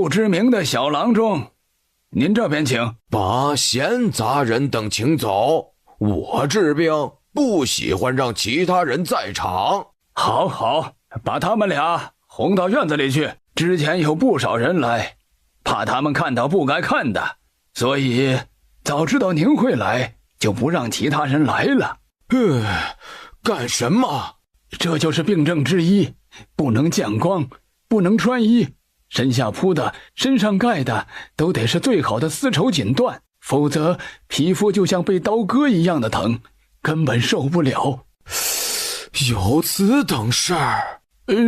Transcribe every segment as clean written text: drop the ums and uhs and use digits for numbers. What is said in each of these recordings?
不知名的小郎中，您这边请。把闲杂人等请走，我治病不喜欢让其他人在场。好好，把他们俩轰到院子里去。之前有不少人来，怕他们看到不该看的，所以早知道您会来，就不让其他人来了。干什么？这就是病症之一，不能见光，不能穿衣，身下铺的、身上盖的都得是最好的丝绸锦缎，否则皮肤就像被刀割一样的疼，根本受不了。有此等事儿？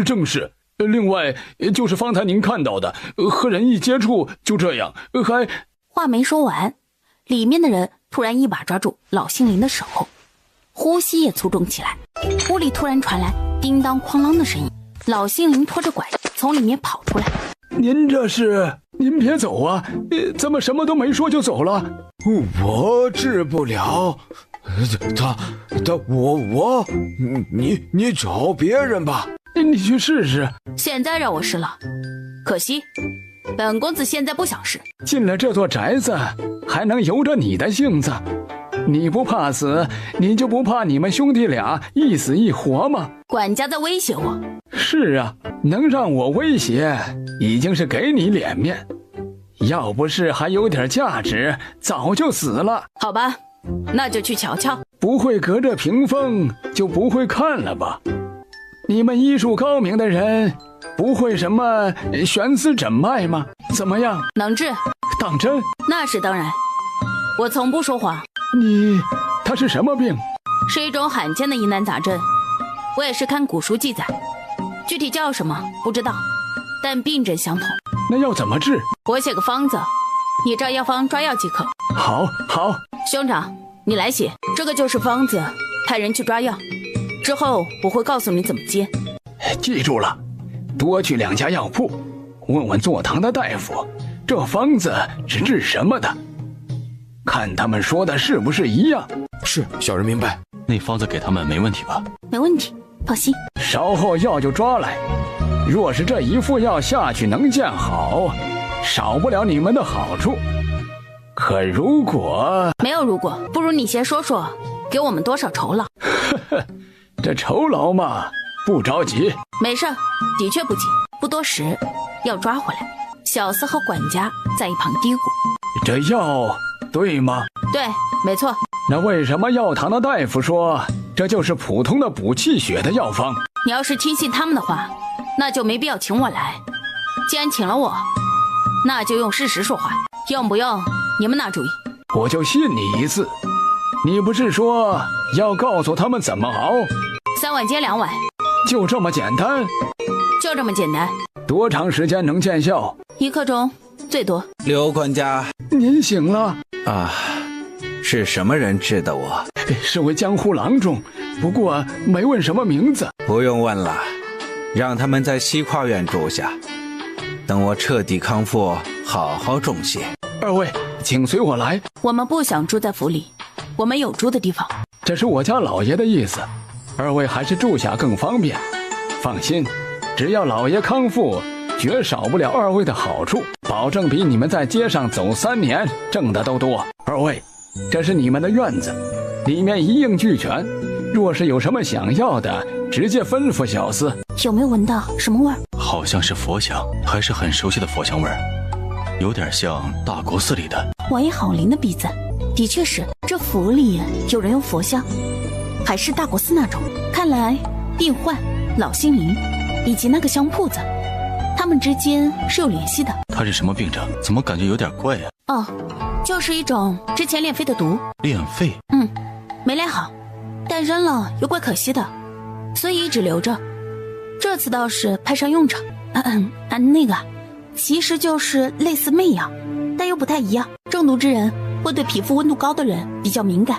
正是。另外，就是方才您看到的，和人一接触就这样，还……话没说完，里面的人突然一把抓住老杏林的手，呼吸也粗重起来。屋里突然传来叮当哐啷的声音，老杏林拖着拐从里面跑出来。您这是……您别走啊！怎么什么都没说就走了？我治不了。你找别人吧。你去试试。现在让我试了，可惜本公子现在不想试。进了这座宅子，还能由着你的性子？你不怕死，你就不怕你们兄弟俩一死一活吗？管家在威胁我。是啊，能让我威胁，已经是给你脸面。要不是还有点价值，早就死了。好吧，那就去瞧瞧。不会隔着屏风就不会看了吧？你们医术高明的人，不会什么悬丝诊脉吗？怎么样？能治。当真？那是当然，我从不说谎。他是什么病？是一种罕见的疑难杂症，我也是看古书记载，具体叫什么不知道，但病症相同。那要怎么治？我写个方子，你照药方抓药即可。好。兄长，你来写，这个就是方子，派人去抓药。之后我会告诉你怎么接。记住了，多去2家药铺，问问坐堂的大夫，这方子是治什么的，看他们说的是不是一样。是，小人明白。那方子给他们没问题吧？没问题，放心。稍后药就抓来，若是这一副药下去能见好，少不了你们的好处。可如果……没有如果，不如你先说说，给我们多少酬劳？这酬劳嘛，不着急。没事，的确不急，不多时要抓回来。小厮和管家在一旁嘀咕：这药对吗？对，没错。那为什么药堂的大夫说这就是普通的补气血的药方？你要是听信他们的话，那就没必要请我来。既然请了我，那就用事实说话，用不用你们拿主意。我就信你一次。你不是说要告诉他们怎么熬？3碗接2碗，就这么简单？就这么简单。多长时间能见效？1刻钟最多。刘管家，您醒了啊？是什么人治的我？是位江湖郎中，不过没问什么名字。不用问了，让他们在西跨院住下，等我彻底康复，好好重谢。2位请随我来。我们不想住在府里，我们有住的地方。这是我家老爷的意思，2位还是住下更方便。放心，只要老爷康复，绝少不了2位的好处，保证比你们在街上走3年挣的都多。2位，这是你们的院子，里面一应俱全，若是有什么想要的，直接吩咐小厮。有没有闻到什么味儿？好像是佛香，还是很熟悉的佛香味儿，有点像大国寺里的。王爷好灵的鼻子，的确是，这府里有人用佛香，还是大国寺那种。看来病患、老杏林以及那个香铺子，他们之间是有联系的。他是什么病症？怎么感觉有点怪呀？哦，就是一种之前练肺的毒。练肺？没练好，但扔了又怪可惜的，所以一直留着。这次倒是派上用场。那个其实就是类似媚药，但又不太一样。中毒之人会对皮肤温度高的人比较敏感，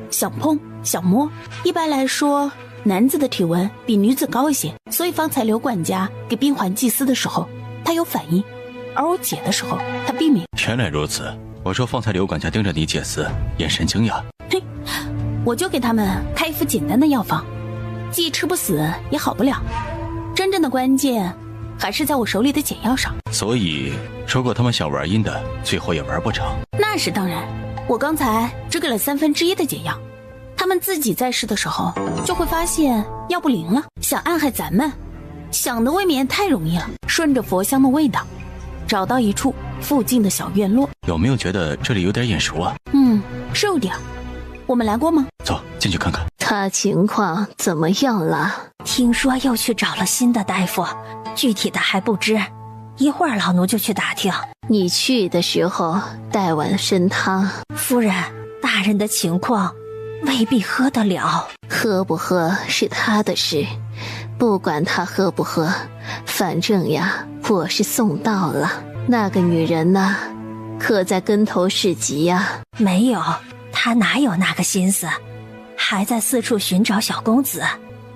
想碰想摸。一般来说，男子的体温比女子高一些，所以方才刘管家给病患祭司的时候，他有反应，而我解的时候，他避免。原来如此。我说方才刘管家盯着你解丝，眼神惊讶。嘿，我就给他们开一副简单的药方，既吃不死也好不了。真正的关键还是在我手里的解药上。所以，如果他们想玩阴的，最后也玩不成。那是当然，我刚才只给了1/3的解药，他们自己在试的时候就会发现药不灵了，想暗害咱们，想的未免太容易了。顺着佛香的味道，找到一处附近的小院落。有没有觉得这里有点眼熟啊？是有点。我们来过吗？走，进去看看。他情况怎么样了？听说又去找了新的大夫，具体的还不知，一会儿老奴就去打听。你去的时候带碗参汤。夫人，大人的情况未必喝得了，喝不喝是他的事，不管他喝不喝，反正呀，我是送到了。那个女人呢，可在跟头市集呀？没有，她哪有那个心思，还在四处寻找小公子。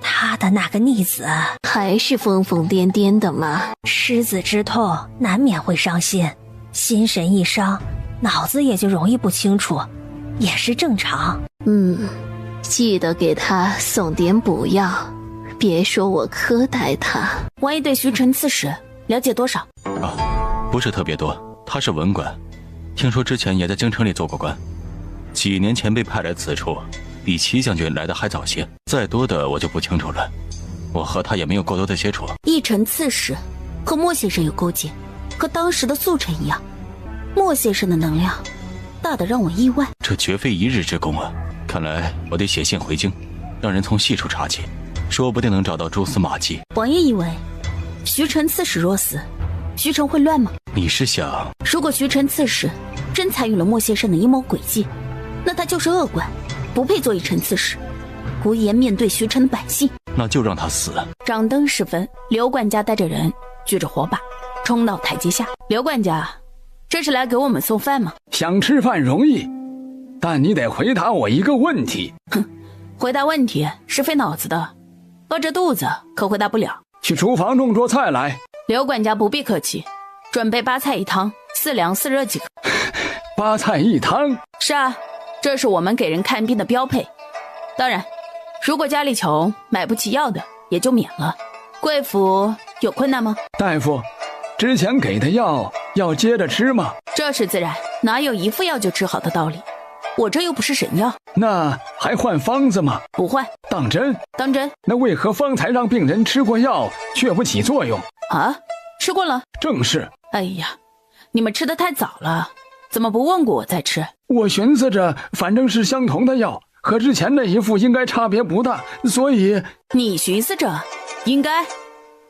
他的那个逆子还是疯疯癫癫的吗？失子之痛难免会伤心，心神一伤，脑子也就容易不清楚，也是正常。记得给他送点补药，别说我苛待他。王爷对徐晨刺史了解多少？不是特别多，他是文官，听说之前也在京城里做过官，几年前被派来此处，比齐将军来的还早些。再多的我就不清楚了，我和他也没有过多的接触。义晨刺史和莫先生有勾结，和当时的素臣一样。莫先生的能量大得让我意外，这绝非一日之功啊！看来我得写信回京，让人从细处查起，说不定能找到蛛丝马迹。王爷以为徐晨刺史若死，徐晨会乱吗？你是想……如果徐晨刺史真参与了莫先生的阴谋诡计，那他就是恶官，不配做义晨刺史，无颜面对徐晨的百姓。那就让他死。掌灯时分，刘管家带着人举着火把冲到台阶下。刘管家，这是来给我们送饭吗？想吃饭容易，但你得回答我一个问题。回答问题是费脑子的，饿着肚子可回答不了。去厨房弄桌菜来。刘管家不必客气，准备8菜1汤，4凉4热即可。8菜1汤？是啊，这是我们给人看病的标配。当然，如果家里穷买不起药的，也就免了。贵府有困难吗？大夫，之前给的药要接着吃吗？这是自然，哪有一副药就治好的道理？我这又不是神药。那还换方子吗？不换。当真？当真。那为何方才让病人吃过药却不起作用啊？吃过了。正是。哎呀，你们吃得太早了，怎么不问过我再吃？我寻思着反正是相同的药，和之前那一副应该差别不大，所以……你寻思着应该？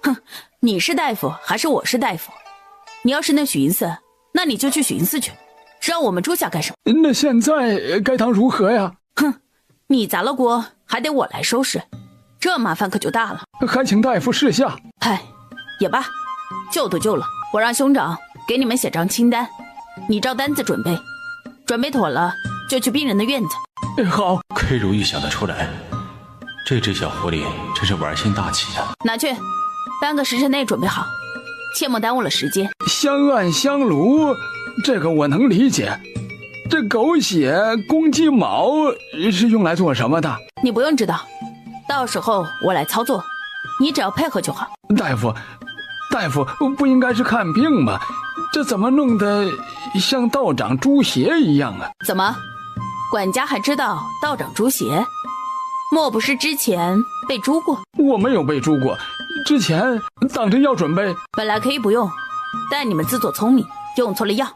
哼，你是大夫还是我是大夫？你要是能寻思，那你就去寻思去，让我们住下干什么？那现在该当如何呀？哼，你砸了锅还得我来收拾，这麻烦可就大了。还请大夫示下。唉，也罢，救都救了，我让兄长给你们写张清单，你照单子准备，准备妥了就去病人的院子。好。亏如玉想得出来，这只小狐狸真是玩心大起啊！拿去，半个时辰内准备好，切莫耽误了时间。香案香炉，这个我能理解。这狗血、公鸡毛是用来做什么的？你不用知道，到时候我来操作，你只要配合就好。大夫，不应该是看病吗？这怎么弄得像道长猪血一样啊？怎么，管家还知道道长猪血？莫不是之前被诛过？我没有被诛过，之前当真要准备。本来可以不用，但你们自作聪明，用错了药，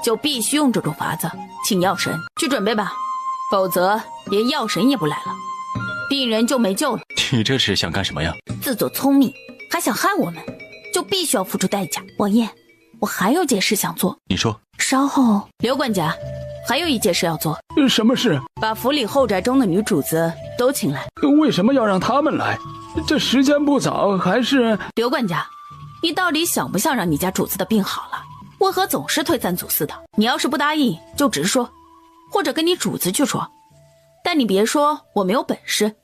就必须用这种法子，请药神去准备吧，否则连药神也不来了，病人就没救了。你这是想干什么呀？自作聪明还想害我们，就必须要付出代价。王爷，我还有件事想做。你说。稍后。刘管家，还有一件事要做。什么事？把府里后宅中的女主子都请来。为什么要让他们来？这时间不早，还是……刘管家，你到底想不想让你家主子的病好了？为何总是推三阻四的？你要是不答应，就直说，或者跟你主子去说。但你别说我没有本事，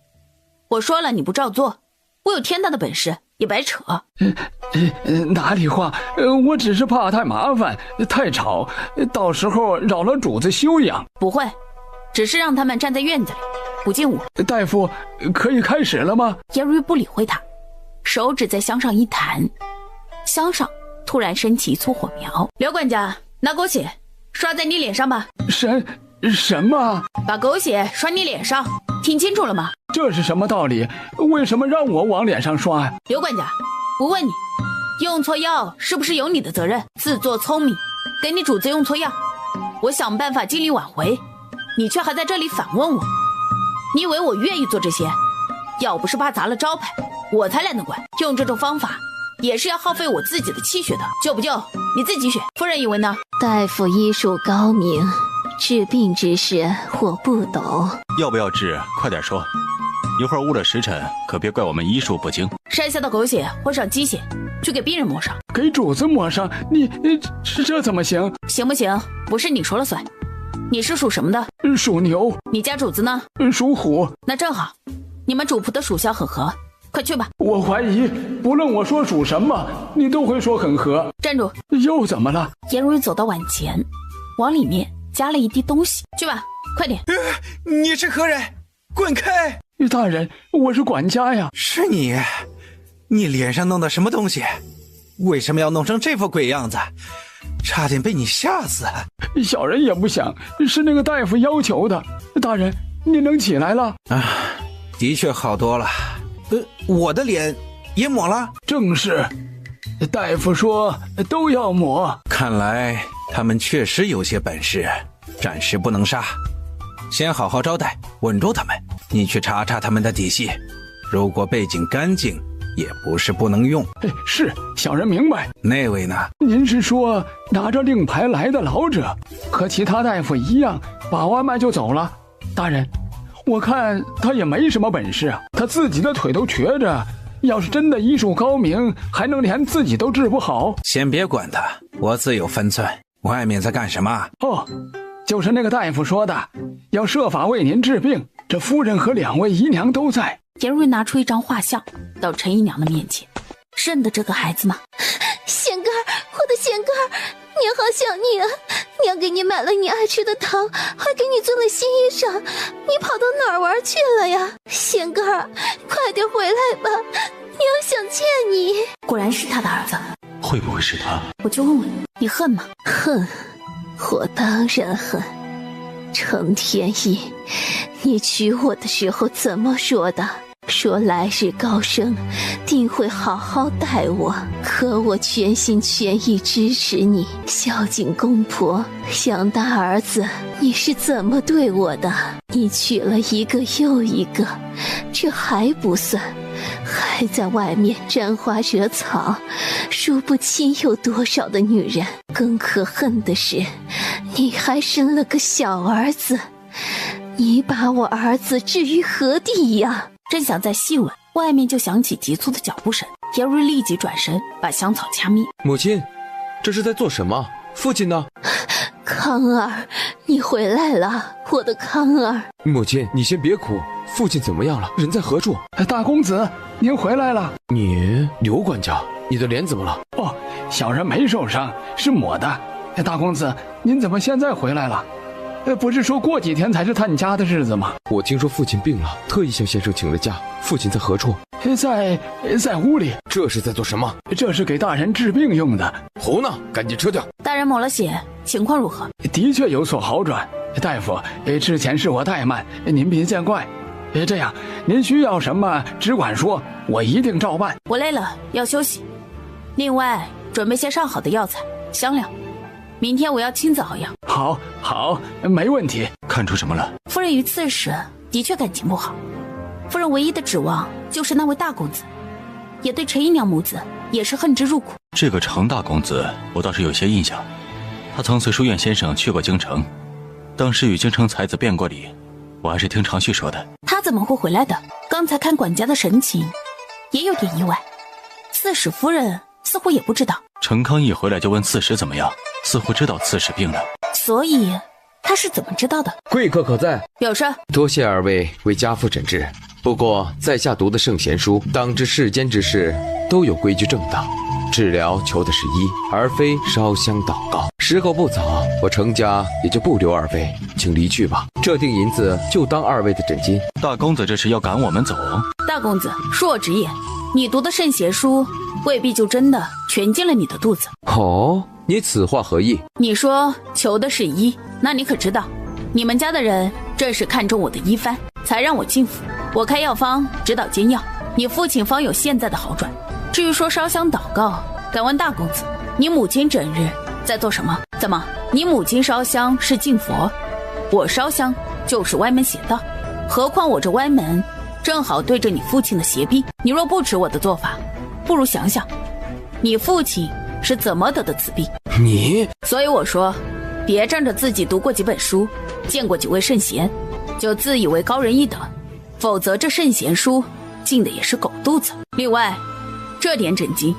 我说了你不照做，我有天大的本事也白扯。哪里话，我只是怕太麻烦太吵，到时候扰了主子休养。不会，只是让他们站在院子里不进屋。大夫，可以开始了吗？颜如玉不理会他，手指在香上一弹，香上突然升起一簇火苗。刘管家，拿狗血刷在你脸上吧。什么？把狗血刷你脸上，听清楚了吗？这是什么道理？为什么让我往脸上刷呀？刘管家，我问你，用错药是不是有你的责任？自作聪明，给你主子用错药，我想办法尽力挽回，你却还在这里反问我。你以为我愿意做这些？要不是怕砸了招牌，我才懒得管。用这种方法也是要耗费我自己的气血的，救不救你自己选。夫人以为呢？大夫医术高明，治病之事我不懂。要不要治？快点说，一会儿误了时辰，可别怪我们医术不精。筛下的狗血混上鸡血，去给病人抹上。给主子抹上？你这怎么行？行不行？不是你说了算。你是属什么的？属牛。你家主子呢？属虎。那正好，你们主仆的属相很合，快去吧。我怀疑，不论我说属什么，你都会说很合。站住！又怎么了？颜如玉走到碗前，往里面加了一滴东西。去吧，快点！你是何人？滚开！大人，我是管家呀。是你？你脸上弄的什么东西？为什么要弄成这副鬼样子？差点被你吓死。小人也不想，是那个大夫要求的。大人，你能起来了？啊，的确好多了。我的脸也抹了？正是，大夫说都要抹。看来他们确实有些本事，暂时不能杀，先好好招待，稳住他们。你去查查他们的底细，如果背景干净，也不是不能用。是，小人明白。那位呢？您是说拿着令牌来的老者，和其他大夫一样，把完脉就走了？大人，我看他也没什么本事啊，他自己的腿都瘸着，要是真的医术高明，还能连自己都治不好？先别管他，我自有分寸。外面在干什么？哦，就是那个大夫说的，要设法为您治病。这夫人和2位姨娘都在。颜如玉拿出一张画像到陈姨娘的面前，认得这个孩子吗？仙哥儿，我的仙哥儿，娘好想你啊！娘给你买了你爱吃的糖，还给你做了新衣裳，你跑到哪儿玩去了呀？仙哥儿，快点回来吧，娘想见你。果然是他的儿子。会不会是他？我就问问你恨吗？恨，我当然恨。程天意，你娶我的时候怎么说的？说来日高升，定会好好待我。可我全心全意支持你，孝敬公婆，养大儿子。你是怎么对我的？你娶了一个又一个，这还不算，还在外面沾花惹草，数不清有多少的女人。更可恨的是，你还生了个小儿子，你把我儿子置于何地呀？正想再细问，外面就响起急促的脚步声。颜如玉立即转身把香草掐灭。母亲，这是在做什么？父亲呢？康儿，你回来了，我的康儿。母亲，你先别哭，父亲怎么样了？人在何处？大公子，您回来了。你，刘管家，你的脸怎么了？哦，小人没受伤，是抹的。大公子，您怎么现在回来了？不是说过几天才是探家的日子吗？我听说父亲病了，特意向先生请了假。父亲在何处？在屋里。这是在做什么？这是给大人治病用的。胡闹，赶紧撤掉。大人抹了血，情况如何？的确有所好转。大夫，之前是我怠慢，您别见怪。这样，您需要什么只管说，我一定照办。我累了，要休息。另外，准备些上好的药材、香料。明天我要亲自熬药。好，没问题。看出什么了？夫人与刺史的确感情不好，夫人唯一的指望就是那位大公子，也对陈姨娘母子也是恨之入骨。这个程大公子，我倒是有些印象，他曾随书院先生去过京城，当时与京城才子辩过礼，我还是听常旭说的。他怎么会回来的？刚才看管家的神情，也有点意外。刺史夫人似乎也不知道。程康一回来就问刺史怎么样，似乎知道刺史病了。所以他是怎么知道的？贵客可在？有事。多谢二位为家父诊治。不过在下读的圣贤书，当知世间之事都有规矩正当，治疗求的是医，而非烧香祷告。时候不早，我程家也就不留二位，请离去吧。这锭银子就当二位的枕巾。大公子这是要赶我们走？大公子，恕我直言，你读的圣贤书未必就真的全进了你的肚子。哦，你此话何意？你说求的是医，那你可知道，你们家的人正是看中我的医帆，才让我进府。我开药方，指导煎药，你父亲方有现在的好转。至于说烧香祷告，敢问大公子，你母亲整日在做什么？怎么，你母亲烧香是敬佛，我烧香就是歪门邪道？何况我这歪门正好对着你父亲的邪逼。你若不持我的做法，不如想想，你父亲是怎么得的此病？你……所以我说，别仗着自己读过几本书，见过几位圣贤，就自以为高人一等，否则这圣贤书进的也是狗肚子。另外，这点枕巾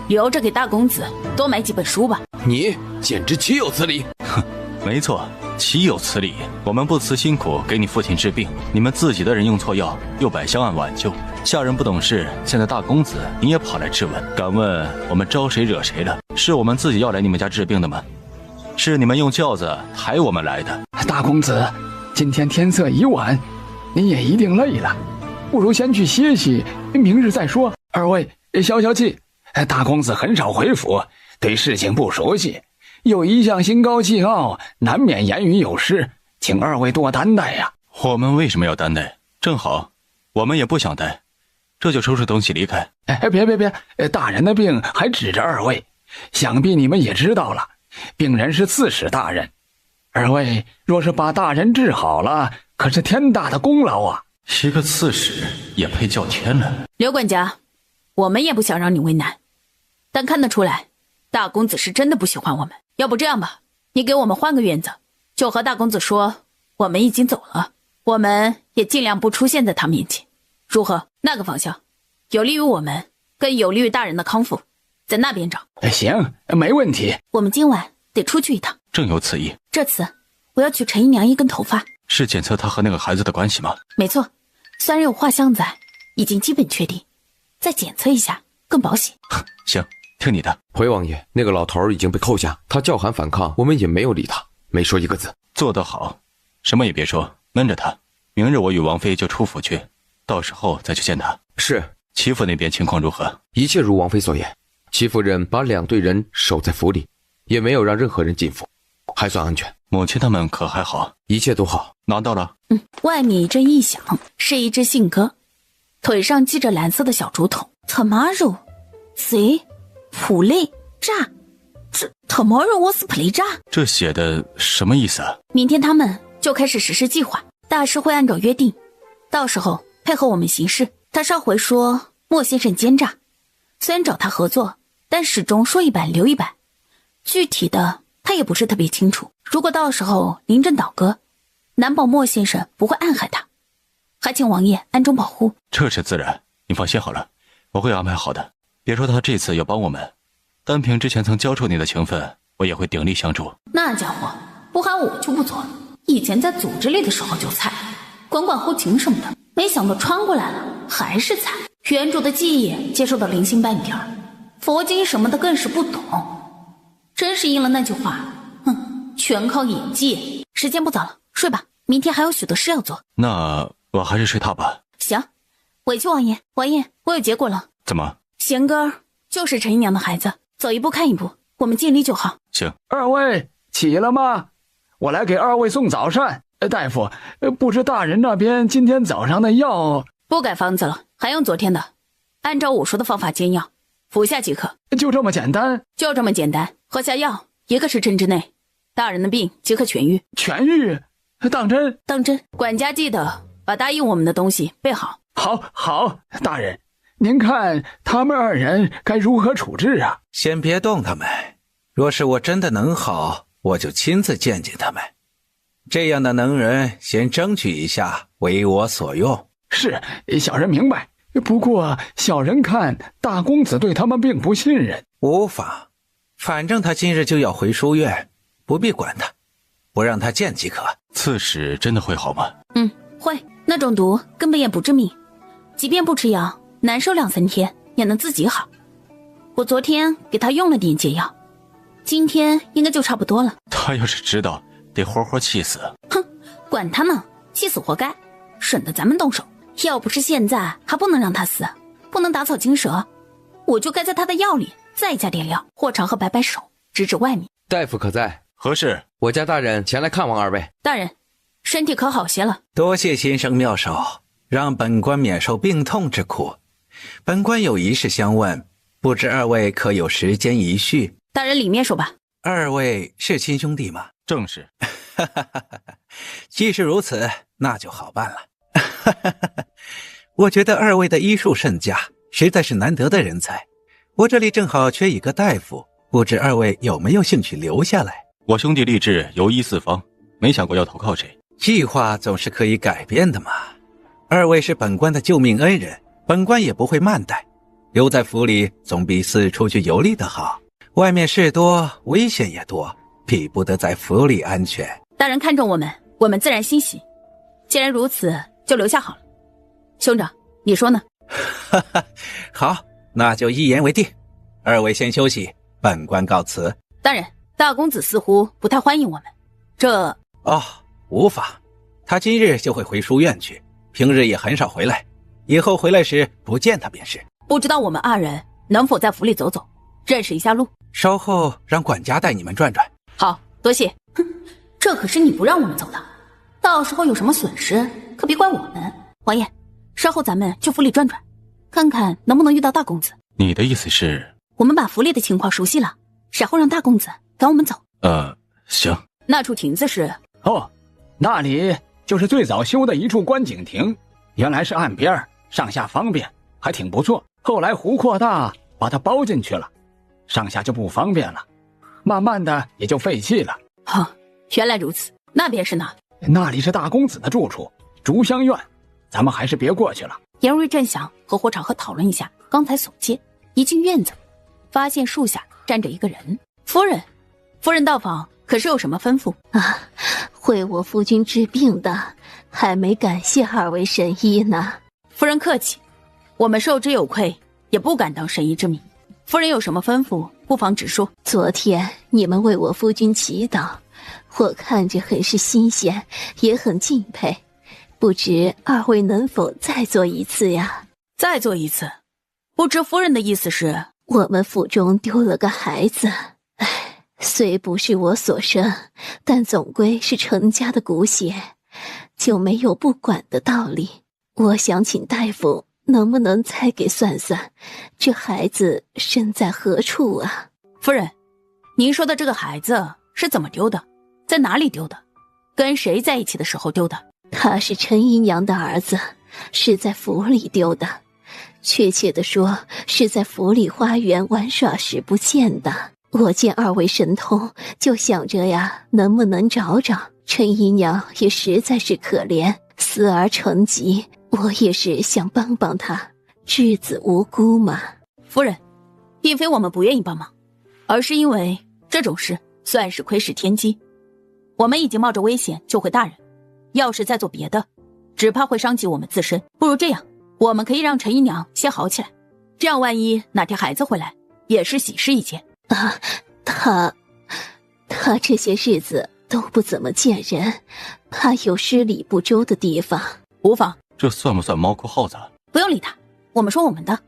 留着给大公子多买几本书吧。你简直岂有此理！哼，没错，岂有此理！我们不辞辛苦给你父亲治病，你们自己的人用错药，又摆香案挽救，下人不懂事。现在大公子你也跑来质问，敢问我们招谁惹谁了？是我们自己要来你们家治病的吗？是你们用轿子抬我们来的。大公子，今天天色已晚，你也一定累了，不如先去歇息，明日再说。二位消消气，大公子很少回府，对事情不熟悉，又一向心高气傲，难免言语有失，请二位多担待呀。我们为什么要担待？正好我们也不想待，这就收拾东西离开。别，大人的病还指着二位，想必你们也知道了，病人是刺史大人，二位若是把大人治好了，可是天大的功劳啊。一个刺史也配叫天了？刘管家，我们也不想让你为难，但看得出来大公子是真的不喜欢我们。要不这样吧，你给我们换个院子，就和大公子说我们已经走了，我们也尽量不出现在他面前，如何？那个方向有利于我们，更有利于大人的康复，在那边找。行，没问题。我们今晚得出去一趟。正有此意。这次我要取陈姨娘一根头发。是检测她和那个孩子的关系吗？没错，虽然有画像在，已经基本确定，再检测一下更保险。行，听你的。回王爷，那个老头已经被扣下，他叫喊反抗，我们也没有理他，没说一个字。做得好，什么也别说，闷着他。明日我与王妃就出府去，到时候再去见他。是。齐府那边情况如何？一切如王妃所言，齐夫人把2队人守在府里，也没有让任何人进府，还算安全。母亲他们可还好？一切都好。拿到了。外面一阵异响，是一只信鸽，腿上系着蓝色的小竹筒。Tomorrow， 贼，普雷炸，这 Tomorrow was play 炸，这写的什么意思啊？明天他们就开始实施计划，大师会按照约定，到时候配合我们行事。他上回说莫先生奸诈，虽然找他合作，但始终说一半留一半，具体的他也不是特别清楚。如果到时候临阵倒戈，难保莫先生不会暗害他，还请王爷暗中保护。这是自然，你放心好了，我会安排好的。别说他这次要帮我们，单凭之前曾交出你的情分，我也会鼎力相助。那家伙不喊我就不错，以前在组织里的时候就菜，管管后勤什么的，没想到穿过来了还是菜。原主的记忆接受到零星半点，佛经什么的更是不懂，真是应了那句话，全靠演技。时间不早了，睡吧，明天还有许多事要做。那我还是睡他吧。行，委屈王爷。王爷，我有结果了。怎么？贤哥就是陈姨娘的孩子，走一步看一步，我们尽力就好。行。二位起了吗？我来给二位送早膳。大夫，不知大人那边今天早上的药……不改方子了，还用昨天的，按照我说的方法煎药，服下即可。就这么简单？就这么简单，喝下药，1个时辰之内，大人的病即可痊愈。痊愈？当真？当真。管家记得把答应我们的东西备好。好，大人，您看他们2人该如何处置啊？先别动他们，若是我真的能好，我就亲自见见他们。这样的能人，先争取一下，为我所用。是，小人明白。不过小人看大公子对他们并不信任。无妨，反正他今日就要回书院，不必管他，不让他见即可。刺史真的会好吗？会，那种毒根本也不致命，即便不吃药，难受2-3天也能自己好。我昨天给他用了点解药，今天应该就差不多了。他要是知道，得活活气死。哼，管他呢，气死活该，省得咱们动手。要不是现在还不能让他死，不能打草惊蛇，我就该在他的药里再加点料。霍长鹤摆摆手，指指外面。大夫可在？何事？我家大人前来看望二位。大人，身体可好些了？多谢先生妙手，让本官免受病痛之苦。本官有一事相问，不知二位可有时间一叙？大人里面说吧。二位是亲兄弟吗？正是。既是如此，那就好办了。我觉得二位的医术甚佳，实在是难得的人才。我这里正好缺一个大夫，不知二位有没有兴趣留下来？我兄弟立志游医四方，没想过要投靠谁。计划总是可以改变的嘛。二位是本官的救命恩人，本官也不会慢待。留在府里总比四处去游历的好。外面事多，危险也多，比不得在府里安全。大人看中我们，我们自然欣喜。既然如此，就留下好了。兄长，你说呢？好，那就一言为定。二位先休息，本官告辞。大人，大公子似乎不太欢迎我们。这……哦，无妨，他今日就会回书院去，平日也很少回来，以后回来时不见他便是。不知道我们二人能否在府里走走，认识一下路？稍后让管家带你们转转。好，多谢。哼，这可是你不让我们走的，到时候有什么损失可别怪我们。王爷，稍后咱们去府里转转，看看能不能遇到大公子。你的意思是？我们把府里的情况熟悉了，然后让大公子赶我们走。行。那处亭子是？哦，那里就是最早修的一处观景亭，原来是岸边，上下方便，还挺不错。后来湖扩大，把它包进去了，上下就不方便了，慢慢的也就废弃了。原来如此。那边是哪？那里是大公子的住处，竹香院，咱们还是别过去了。严瑞正想和霍长鹤讨论一下刚才所见，一进院子，发现树下站着一个人。夫人到访，可是有什么吩咐啊？为我夫君治病的，还没感谢二位神医呢。夫人客气，我们受之有愧，也不敢当神医之名。夫人有什么吩咐，不妨直说。昨天你们为我夫君祈祷，我看着很是新鲜，也很敬佩。不知二位能否再做一次呀？再做一次？不知夫人的意思是？我们府中丢了个孩子，虽不是我所生，但总归是程家的骨血，就没有不管的道理。我想请大夫能不能再给算算，这孩子身在何处啊？夫人，您说的这个孩子是怎么丢的？在哪里丢的？跟谁在一起的时候丢的？他是陈姨娘的儿子，是在府里丢的。确切的说，是在府里花园玩耍时不见的。我见二位神通，就想着呀，能不能找找。陈姨娘也实在是可怜，死而成疾，我也是想帮帮她，稚子无辜嘛。夫人，并非我们不愿意帮忙，而是因为这种事算是窥视天机。我们已经冒着危险救回大人，要是再做别的，只怕会伤及我们自身。不如这样，我们可以让陈姨娘先好起来，这样万一哪天孩子回来，也是喜事一件。他这些日子都不怎么见人，怕有失礼不周的地方。无妨。这算不算猫哭耗子？不用理他，我们说我们的。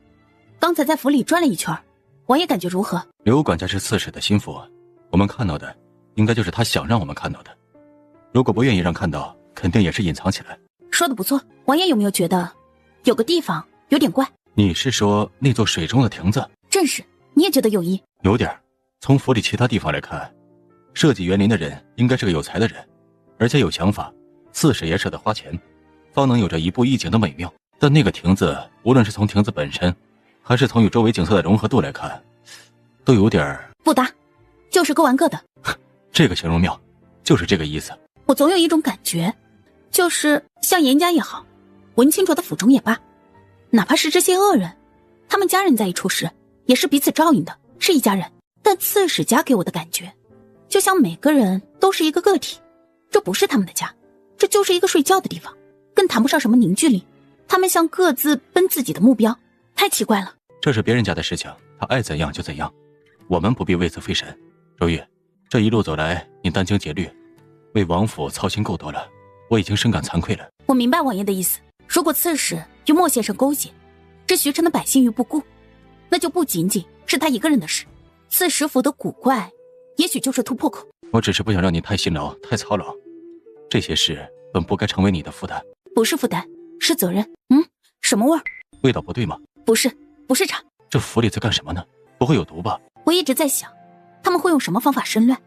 刚才在府里转了一圈，王爷感觉如何？刘管家是刺史的心腹，我们看到的应该就是他想让我们看到的，如果不愿意让看到，肯定也是隐藏起来。说的不错，王爷有没有觉得有个地方有点怪？你是说那座水中的亭子？正是。你也觉得有异？有点。从府里其他地方来看，设计园林的人应该是个有才的人，而且有想法，刺史也舍得花钱，方能有着一步一景的美妙。但那个亭子，无论是从亭子本身，还是从与周围景色的融合度来看，都有点不搭，就是各玩各的。这个形容妙，就是这个意思。我总有一种感觉，就是像严家也好，文清卓的府中也罢，哪怕是这些恶人，他们家人在一处时也是彼此照应的，是一家人。但刺史家给我的感觉，就像每个人都是一个个体，这不是他们的家，这就是一个睡觉的地方，更谈不上什么凝聚力。他们像各自奔自己的目标，太奇怪了。这是别人家的事情，他爱怎样就怎样，我们不必为此费神。周玉，这一路走来，你殚精竭虑，为王府操心够多了，我已经深感惭愧了。我明白王爷的意思，如果刺史与莫先生勾结，置徐城的百姓于不顾，那就不仅仅是他一个人的事。刺史府的古怪，也许就是突破口。我只是不想让你太辛劳、太操劳，这些事本不该成为你的负担。不是负担，是责任。什么味儿？味道不对吗？不是茶。这府里在干什么呢？不会有毒吧？我一直在想，他们会用什么方法生乱？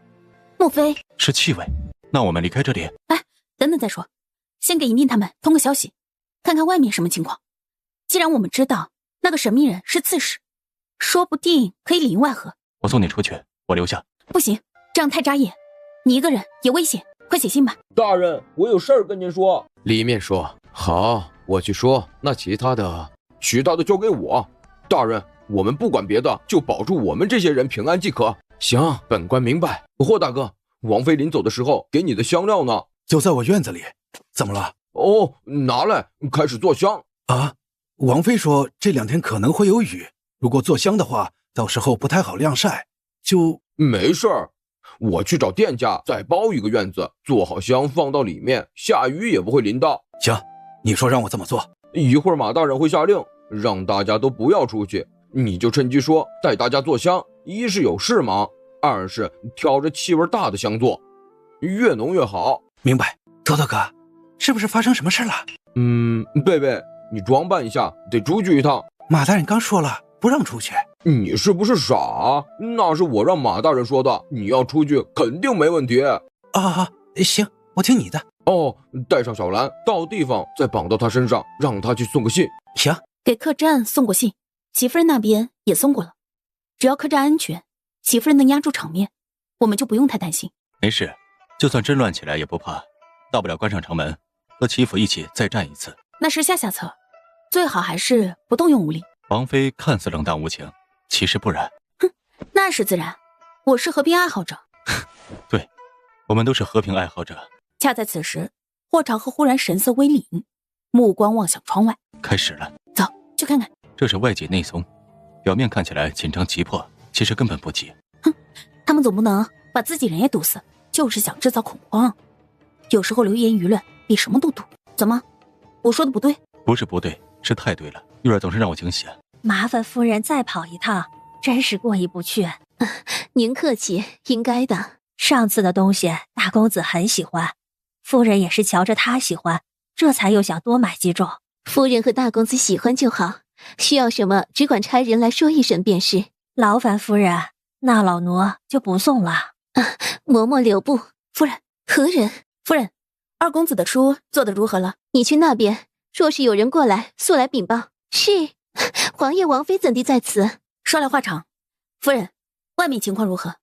莫非是气味？那我们离开这里。哎，等等再说，先给银令他们通个消息，看看外面什么情况。既然我们知道那个神秘人是刺史，说不定可以里应外合。我送你出去，我留下。不行，这样太扎眼，你一个人也危险。快写信吧。大人，我有事儿跟您说。里面说好，我去说。那其他的交给我。大人，我们不管别的，就保住我们这些人平安即可。行，本官明白。霍大哥，王妃临走的时候给你的香料呢？就在我院子里。怎么了？哦，拿来，开始做香。啊，王妃说这2天可能会有雨，如果做香的话，到时候不太好晾晒，就没事儿。我去找店家再包一个院子，做好香放到里面，下雨也不会淋到。行，你说让我这么做。一会儿马大人会下令，让大家都不要出去，你就趁机说带大家做香，一是有事忙，二是挑着气味大的香做，越浓越好。明白。多多哥，是不是发生什么事了？贝贝，你装扮一下，得出去一趟。马大人刚说了不让出去。你是不是傻？那是我让马大人说的，你要出去肯定没问题。行，我听你的。哦，带上小兰，到地方再绑到她身上，让她去送个信。行，给客栈送过信，齐夫人那边也送过了。只要客栈安全，齐夫人能压住场面，我们就不用太担心。没事，就算真乱起来也不怕，大不了关上城门，和齐府一起再战一次。那是下策，最好还是不动用武力。王妃看似冷淡无情，其实不然。那是自然，我是和平爱好者。对，我们都是和平爱好者。恰在此时，霍长和忽然神色微凛，目光望向窗外。开始了，走，去看看。这是外紧内松，表面看起来紧张急迫，其实根本不急。他们总不能把自己人也毒死，就是想制造恐慌。有时候流言舆论比什么都毒。怎么，我说的不对？不是不对，是太对了。玉儿总是让我惊喜。麻烦夫人再跑一趟，真是过意不去。您客气，应该的。上次的东西大公子很喜欢，夫人也是瞧着他喜欢，这才又想多买几种。夫人和大公子喜欢就好，需要什么只管差人来说一声便是。劳烦夫人，那老奴就不送了。嬷嬷留步。夫人，何人？夫人，二公子的书做得如何了？你去那边，若是有人过来，速来禀报。是，皇爷王妃怎地在此？说来话长，夫人，外面情况如何？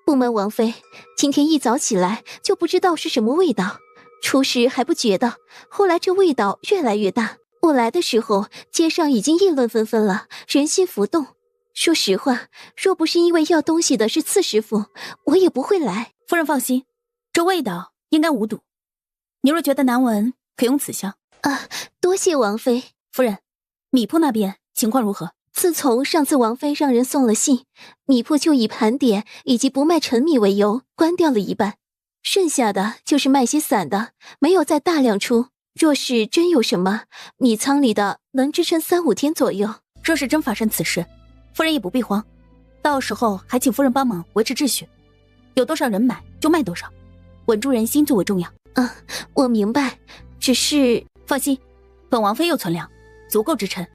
不瞒王妃，今天一早起来就不知道是什么味道，初时还不觉得，后来这味道越来越大。我来的时候，街上已经议论纷纷了，人心浮动。说实话，若不是因为要东西的是刺史府，我也不会来。夫人放心，这味道应该无毒。你若觉得难闻，可用此香。多谢王妃。夫人，米铺那边情况如何？自从上次王妃让人送了信，米铺就以盘点以及不卖陈米为由关掉了一半，剩下的就是卖些散的，没有再大量出。若是真有什么，米仓里的能支撑3-5天左右。若是真发生此事，夫人也不必慌，到时候还请夫人帮忙维持秩序，有多少人买就卖多少，稳住人心最为重要。我明白，只是放心，本王妃有存粮，足够支撑。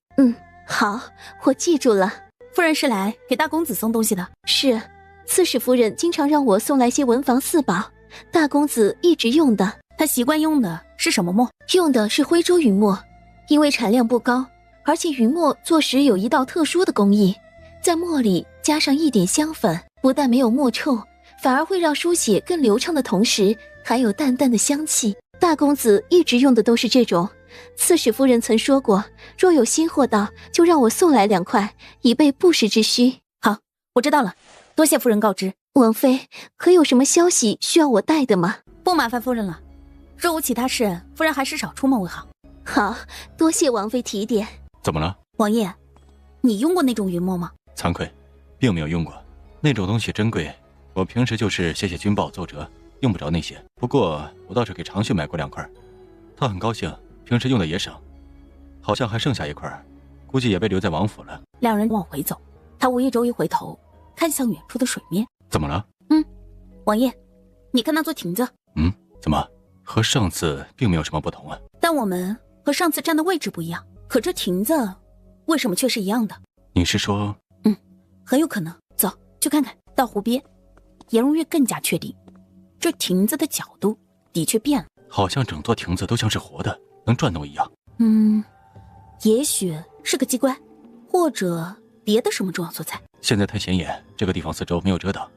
好，我记住了。夫人是来给大公子送东西的？是，刺史夫人经常让我送来些文房四宝，大公子一直用的。他习惯用的是什么墨？用的是徽州云墨，因为产量不高，而且云墨做时有一道特殊的工艺，在墨里加上一点香粉，不但没有墨臭，反而会让书写更流畅的同时，还有淡淡的香气。大公子一直用的都是这种。刺史夫人曾说过，若有新货到，就让我送来2块，以备不时之需。好，我知道了，多谢夫人告知。王妃，可有什么消息需要我带的吗？不麻烦夫人了，若无其他事，夫人还是少出门为好。好，多谢王妃提点。怎么了？王爷，你用过那种云墨吗？惭愧，并没有用过。那种东西珍贵，我平时就是写写军报奏折，用不着那些。不过我倒是给长旭买过2块，他很高兴，平时用的也省，好像还剩下1块，估计也被留在王府了。两人往回走，他无意中一回头，看向远处的水面。怎么了？王爷，你看那座亭子。怎么和上次并没有什么不同啊？但我们和上次站的位置不一样，可这亭子为什么却是一样的？你是说？很有可能。走，去看看。到湖边，颜如玉更加确定，这亭子的角度的确变了，好像整座亭子都像是活的，能转动一样。也许是个机关，或者别的什么重要所在。现在太显眼，这个地方四周没有遮挡，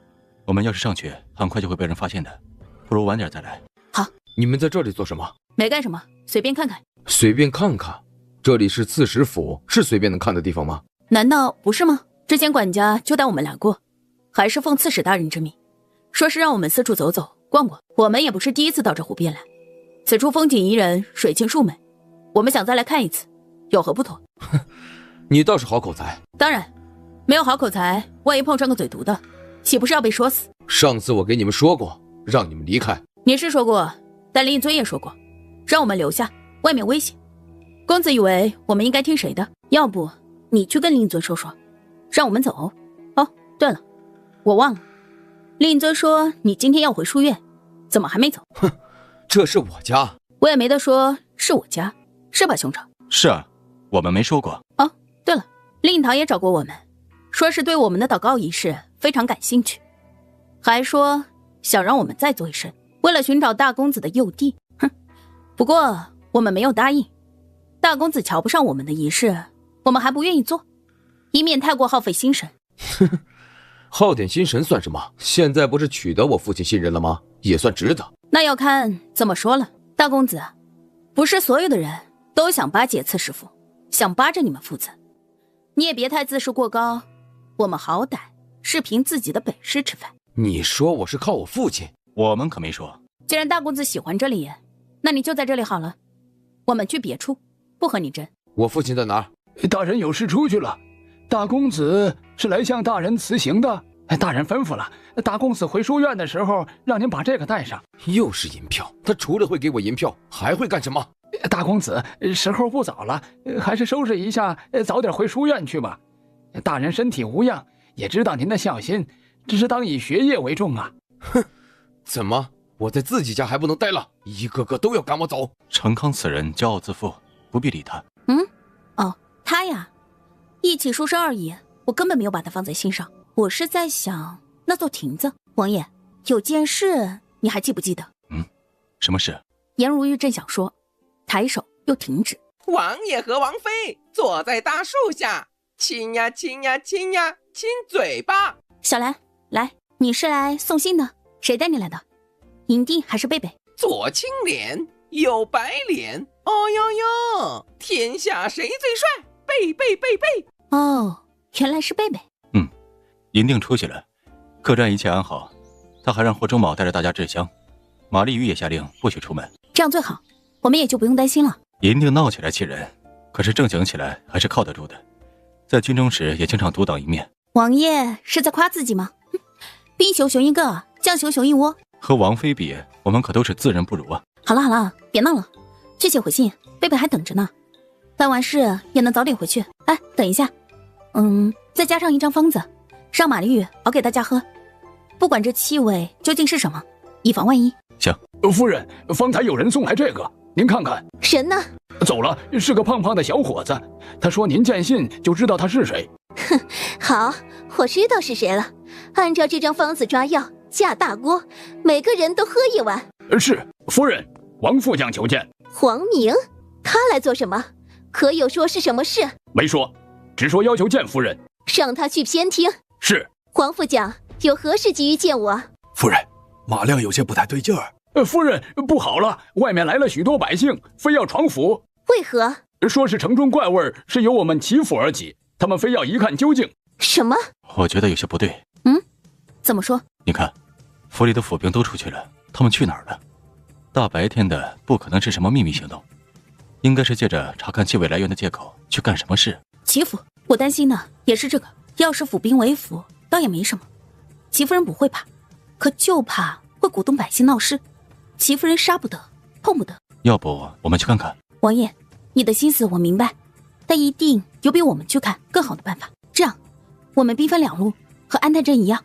我们要是上去，很快就会被人发现的，不如晚点再来。好，你们在这里做什么？没干什么，随便看看。随便看看？这里是刺史府，是随便能看的地方吗？难道不是吗？之前管家就带我们来过，还是奉刺史大人之命，说是让我们四处走走逛逛。我们也不是第一次到这湖边来，此处风景宜人，水清树美，我们想再来看一次，有何不妥？你倒是好口才。当然，没有好口才，万一碰上个嘴毒的，岂不是要被说死？上次我给你们说过，让你们离开。你是说过，但令尊也说过，让我们留下，外面危险。公子以为我们应该听谁的？要不你去跟令尊说说，让我们走。哦，对了，我忘了，令尊说你今天要回书院，怎么还没走？哼，这是我家，我也没得说是我家，是吧，兄长？是啊，我们没说过。哦，对了，令堂也找过我们，说是对我们的祷告仪式非常感兴趣，还说想让我们再做一声，为了寻找大公子的幼弟。哼，不过我们没有答应，大公子瞧不上我们的仪式，我们还不愿意做，以免太过耗费心神。耗点心神算什么？现在不是取得我父亲信任了吗？也算值得。那要看怎么说了。大公子，不是所有的人都想巴结刺史府，想扒着你们父子，你也别太自视过高，我们好歹是凭自己的本事吃饭。你说我是靠我父亲？我们可没说。既然大公子喜欢这里，那你就在这里好了，我们去别处，不和你争。我父亲在哪儿？大人有事出去了。大公子是来向大人辞行的，大人吩咐了，大公子回书院的时候让您把这个带上。又是银票，他除了会给我银票，还会干什么？大公子，时候不早了，还是收拾一下，早点回书院去吧。大人身体无恙，也知道您的孝心，只是当以学业为重啊。哼，怎么我在自己家还不能待了？一个个都要赶我走。程康此人骄傲自负，不必理他。哦，他呀，一起书生而已，我根本没有把他放在心上。我是在想那座亭子。王爷，有件事你还记不记得？什么事？颜如玉正想说，抬手又停止。王爷和王妃坐在大树下，亲呀亲呀亲呀亲嘴巴。小兰，来，你是来送信的？谁带你来的？银帝还是贝贝？左青脸，右白脸，哦哟哟，天下谁最帅？贝贝贝贝。哦，原来是贝贝。银定出去了，客栈一切安好。他还让霍中宝带着大家制香，马丽玉也下令不许出门。这样最好，我们也就不用担心了。银定闹起来气人，可是正经起来还是靠得住的，在军中时也经常独当一面。王爷是在夸自己吗？兵熊熊一个，将熊熊一窝。和王妃比，我们可都是自认不如啊。好了好了，别闹了，去写回信，贝贝还等着呢。办完事也能早点回去。哎，等一下，再加上一张方子，让马丽玉熬给大家喝，不管这气味究竟是什么，以防万一。行。夫人，方才有人送来这个，您看看。人呢？走了，是个胖胖的小伙子。他说您见信就知道他是谁。哼，好，我知道是谁了。按照这张方子抓药，架大锅，每个人都喝一碗。是，夫人，王副将求见。黄明，他来做什么？可有说是什么事？没说，只说要求见夫人。让他去偏厅。是。黄副将有何事急于见我？夫人，马亮有些不太对劲儿。夫人，不好了，外面来了许多百姓，非要闯府。为何？说是城中怪味是由我们齐府而起，他们非要一看究竟。什么？我觉得有些不对。怎么说？你看，府里的府兵都出去了，他们去哪儿了？大白天的，不可能是什么秘密行动，应该是借着查看气味来源的借口去干什么事。齐府，我担心的也是这个。要是府兵为辅，倒也没什么，齐夫人不会怕。可就怕会鼓动百姓闹事，欺负人杀不得，碰不得。要不我们去看看？王爷，你的心思我明白，但一定有比我们去看更好的办法。这样，我们兵分两路，和安泰镇一样，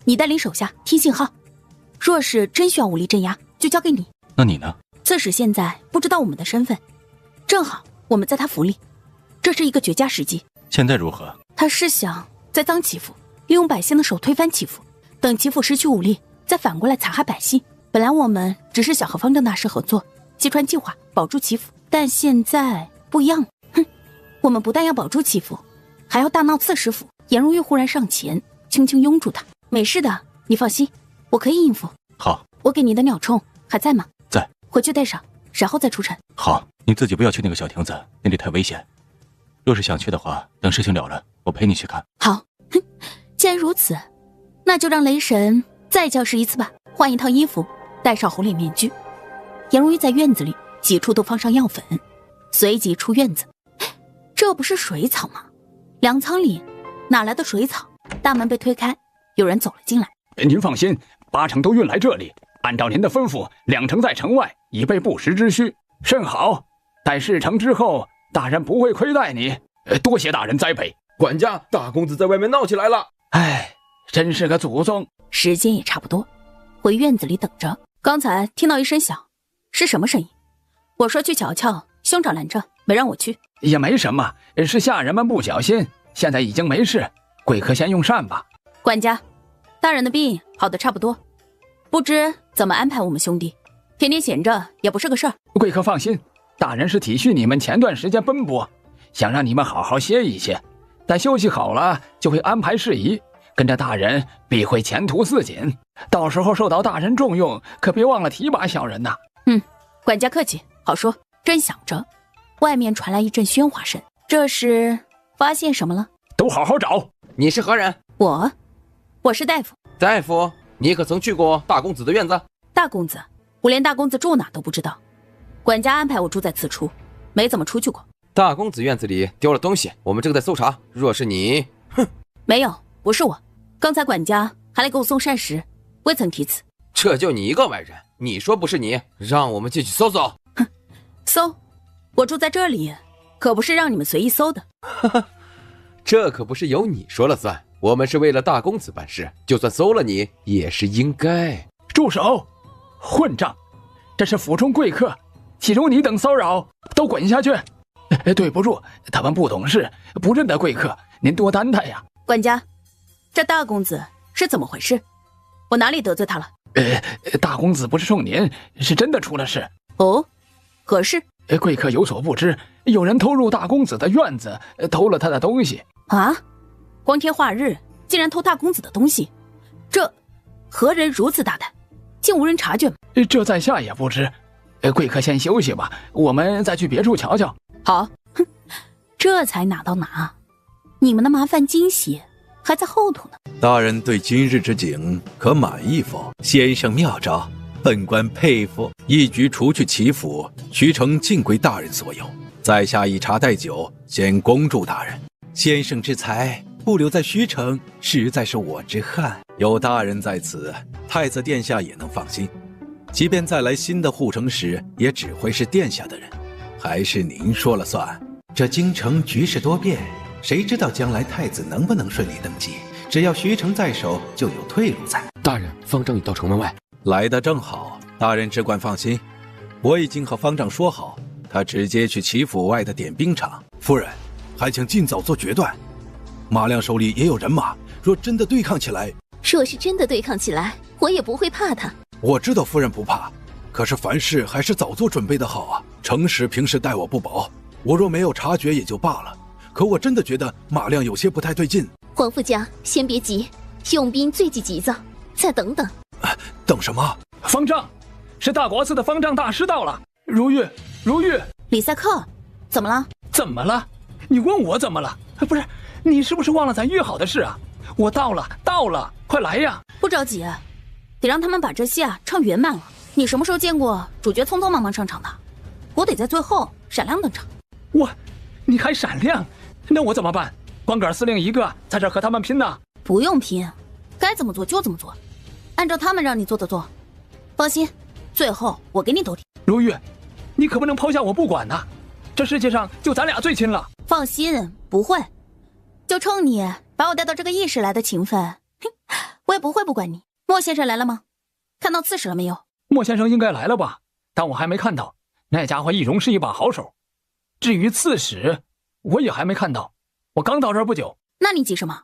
你带领手下听信号，若是真需要武力镇压，就交给你。那你呢？刺史现在不知道我们的身份，正好我们在他府里，这是一个绝佳时机。现在如何？他是想栽赃欺负，利用百姓的手推翻欺负，等欺负失去武力，再反过来残害百姓。本来我们只是想和方正大师合作，揭穿计划，保住祈福，但现在不一样了。哼，我们不但要保住祈福，还要大闹刺史府。颜如玉忽然上前，轻轻拥住他。没事的，你放心，我可以应付。好，我给你的鸟铳还在吗？在，回去带上，然后再出城。好，你自己不要去那个小亭子，那里太危险。若是想去的话，等事情了了，我陪你去看。好，哼，既然如此，那就让雷神再教示一次吧。换一套衣服，戴上红脸面具。颜如玉在院子里几处都放上药粉，随即出院子。这不是水草吗？粮仓里哪来的水草？大门被推开，有人走了进来。您放心，8成都运来这里，按照您的吩咐，2成在城外，以备不时之需。甚好，待事成之后，大人不会亏待你，多谢大人栽培。管家，大公子在外面闹起来了。哎，真是个祖宗。时间也差不多，回院子里等着。刚才听到一声响，是什么声音？我说去瞧瞧，兄长拦着，没让我去。也没什么，是下人们不小心，现在已经没事。贵客先用膳吧。管家，大人的病好的差不多，不知怎么安排我们兄弟，天天闲着也不是个事儿。贵客放心，大人是体恤你们前段时间奔波，想让你们好好歇一歇，待休息好了就会安排事宜，跟着大人必会前途似锦，到时候受到大人重用，可别忘了提拔小人呐。管家客气，好说。正想着，外面传来一阵喧哗声，这是发现什么了？都好好找。你是何人？我是大夫。大夫，你可曾去过大公子的院子？大公子，我连大公子住哪都不知道，管家安排我住在此处，没怎么出去过。大公子院子里丢了东西，我们正在搜查，若是你……哼，没有，不是我。刚才管家还来给我送膳食，未曾提此。这就你一个外人，你说不是你，让我们进去搜搜。哼，搜？我住在这里，可不是让你们随意搜的。这可不是由你说了算，我们是为了大公子办事，就算搜了你也是应该。住手！混账！这是府中贵客，岂容你等骚扰？都滚下去！对不住，他们不懂事，不认得贵客，您多担待呀。管家，这大公子是怎么回事？我哪里得罪他了？大公子不是冲您，是真的出了事。哦，何事？贵客有所不知，有人偷入大公子的院子，偷了他的东西。啊！光天化日，竟然偷大公子的东西，这何人如此大胆，竟无人察觉吗？这在下也不知。贵客先休息吧，我们再去别处瞧瞧。好，哼，这才哪到哪，你们的麻烦惊喜还在后头呢。大人对今日之景可满意否？先生妙招，本官佩服。一举除去齐府，徐城尽归大人所有。在下以茶代酒，先恭祝大人。先生之才不留在虚城，实在是我之憾。有大人在此，太子殿下也能放心。即便再来新的护城使，也只会是殿下的人，还是您说了算。这京城局势多变，谁知道将来太子能不能顺利登基？只要徐城在手，就有退路在。大人，方丈已到城门外，来得正好。大人只管放心，我已经和方丈说好，他直接去齐府外的点兵场。夫人，还请尽早做决断。马亮手里也有人马，若真的对抗起来，若是真的对抗起来，我也不会怕他。我知道夫人不怕，可是凡事还是早做准备的好啊。程使平时待我不薄，我若没有察觉也就罢了，可我真的觉得马亮有些不太对劲。黄副将，先别急，用兵最忌急躁，再等等。等什么？方丈，是大国寺的方丈大师到了。如玉，李赛克，怎么了？怎么了？你问我怎么了？不是，你是不是忘了咱约好的事啊？我到了，快来呀！不着急，得让他们把这戏唱圆满了。你什么时候见过主角匆匆忙忙上场的？我得在最后闪亮登场。你还闪亮？那我怎么办？光杆司令一个在这和他们拼呢？不用拼，该怎么做就怎么做。按照他们让你做的做。放心，最后我给你兜底。如玉，你可不能抛下我不管呐！这世界上就咱俩最亲了。放心，不会。就冲你把我带到这个异世来的情分，我也不会不管你。莫先生来了吗？看到刺史了没有？莫先生应该来了吧，但我还没看到。那家伙易容是一把好手。至于刺史，我也还没看到，我刚到这儿不久。那你急什么？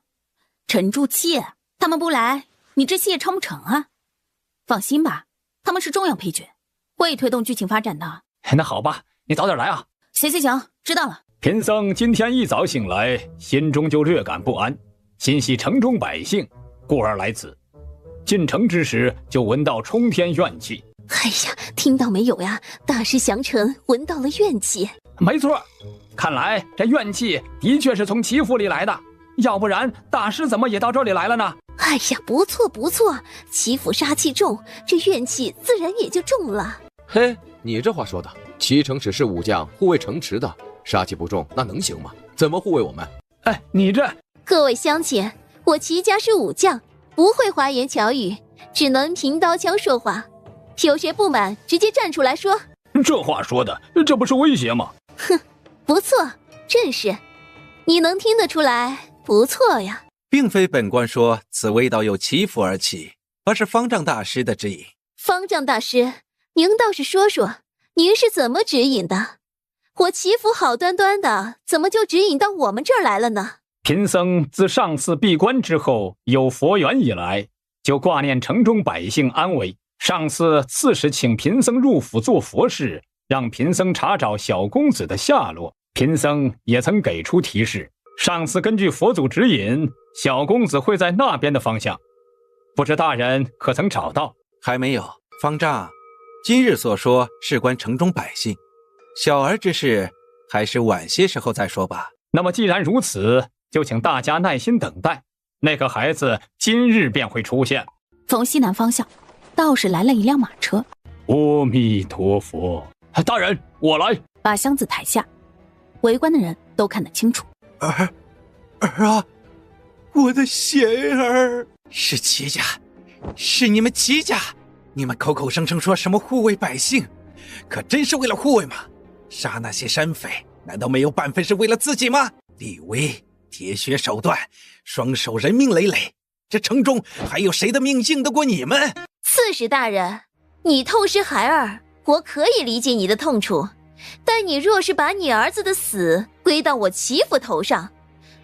沉住气，他们不来，你这戏也撑不成啊。放心吧，他们是重要配角，会推动剧情发展的。那好吧，你早点来啊。行，知道了。贫僧今天一早醒来，心中就略感不安，心系城中百姓，故而来此。进城之时，就闻到冲天怨气。哎呀，听到没有呀？大师降臣闻到了怨气。没错，看来这怨气的确是从齐府里来的，要不然大师怎么也到这里来了呢？哎呀，不错，齐府杀气重，这怨气自然也就重了。嘿，你这话说的，齐城只是武将护卫城池的，杀气不重，那能行吗？怎么护卫我们？哎，你这……各位乡亲，我齐家是武将，不会花言巧语，只能凭刀枪说话。有谁不满，直接站出来说。这话说的，这不是威胁吗？哼，不错，正是。你能听得出来，不错呀。并非本官说此味道由齐府而起，而是方丈大师的指引。方丈大师，您倒是说说，您是怎么指引的？我齐府好端端的，怎么就指引到我们这儿来了呢？贫僧自上次闭关之后，有佛缘以来，就挂念城中百姓安危。上次刺史请贫僧入府做佛事，让贫僧查找小公子的下落，贫僧也曾给出提示。上次根据佛祖指引，小公子会在那边的方向，不知大人可曾找到？还没有。方丈，今日所说事关城中百姓，小儿之事还是晚些时候再说吧。那么既然如此，就请大家耐心等待，那个孩子今日便会出现。从西南方向倒是来了一辆马车。阿弥陀佛，大人，我来。把箱子抬下，围观的人都看得清楚。儿啊，我的贤儿，是齐家，是你们齐家。你们口口声声说什么护卫百姓，可真是为了护卫吗？杀那些山匪，难道没有半分是为了自己吗？立威，铁血手段，双手人命累累，这城中还有谁的命硬得过你们？刺史大人，你痛失孩儿，我可以理解你的痛楚，但你若是把你儿子的死归到我齐府头上，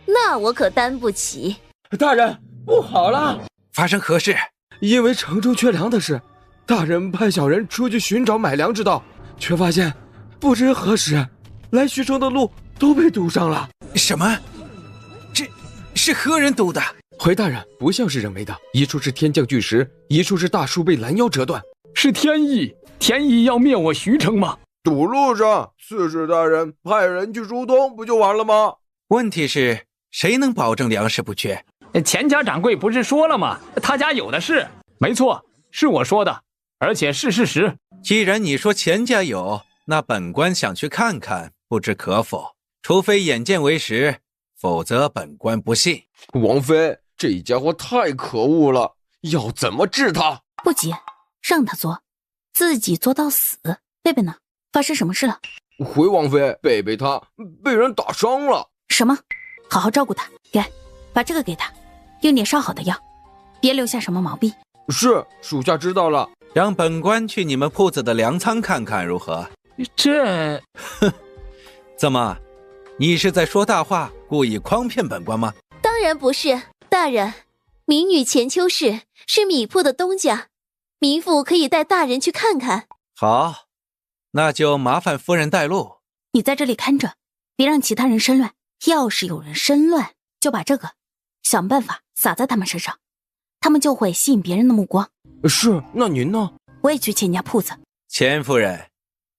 那我可担不起。大人，不好了！发生何事？因为城中缺粮的事，大人派小人出去寻找买粮之道，却发现不知何时来徐城的路都被堵上了。什么？这是何人堵的？回大人，不像是人为的，一处是天降巨石，一处是大树被拦腰折断。是天意，天意要灭我徐城吗？堵路上，刺史大人派人去疏通，不就完了吗？问题是谁能保证粮食不缺？钱家掌柜不是说了吗？他家有的是。没错，是我说的，而且是事实。既然你说钱家有，那本官想去看看，不知可否？除非眼见为实，否则本官不信。王妃，这家伙太可恶了，要怎么治他？不急，让他作，自己作到死。贝贝呢？发生什么事了？回王妃，贝贝他被人打伤了。什么？好好照顾他，把这个给他，用点烧好的药，别留下什么毛病。是，属下知道了。让本官去你们铺子的粮仓看看如何？这……怎么，你是在说大话，故意诓骗本官吗？当然不是，大人，民女钱秋氏是米铺的东家，民妇可以带大人去看看。好，那就麻烦夫人带路。你在这里看着，别让其他人生乱。要是有人生乱，就把这个想办法撒在他们身上，他们就会吸引别人的目光。是，那您呢？我也去钱家铺子。钱夫人，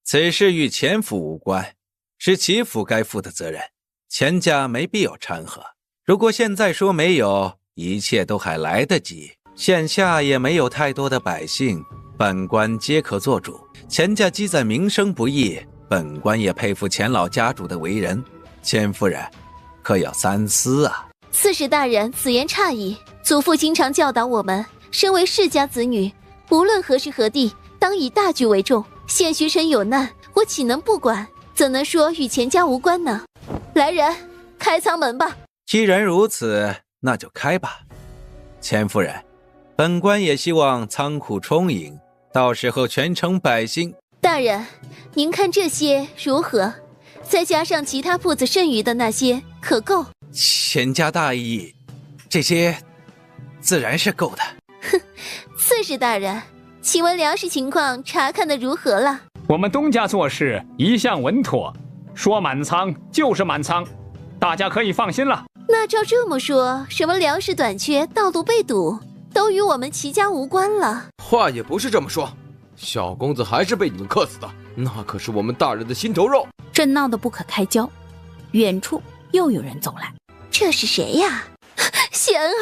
此事与钱府无关，是齐府该负的责任，钱家没必要掺和。如果现在说没有，一切都还来得及。现下也没有太多的百姓，本官皆可做主。钱家积攒名声不易，本官也佩服钱老家主的为人。钱夫人，可要三思啊！刺史大人，此言差矣。祖父经常教导我们，身为世家子女，无论何时何地，当以大局为重。现徐臣有难，我岂能不管？怎能说与钱家无关呢？来人，开仓门吧。既然如此，那就开吧。钱夫人，本官也希望仓库充盈，到时候全城百姓……大人，您看这些如何？再加上其他铺子剩余的那些，可够？钱家大义，这些自然是够的。哼，刺史大人，请问粮食情况查看的如何了？我们东家做事一向稳妥，说满仓就是满仓，大家可以放心了。那照这么说，什么粮食短缺、道路被堵，都与我们齐家无关了？话也不是这么说，小公子还是被你们克死的，那可是我们大人的心头肉。正闹得不可开交，远处又有人走来。这是谁呀？贤儿，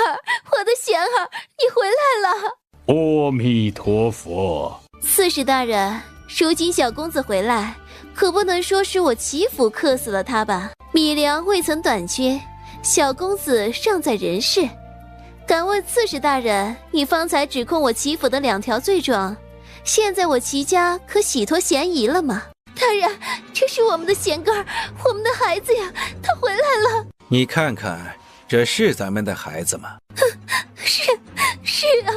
我的贤儿，你回来了！阿弥陀佛。刺史大人，如今小公子回来，可不能说是我齐府克死了他吧？米粮未曾短缺，小公子尚在人世。敢问刺史大人，你方才指控我齐府的2条罪状，现在我齐家可洗脱嫌疑了吗？大人，这是我们的贤哥儿，我们的孩子呀，他回来了。你看看，这是咱们的孩子吗？是啊，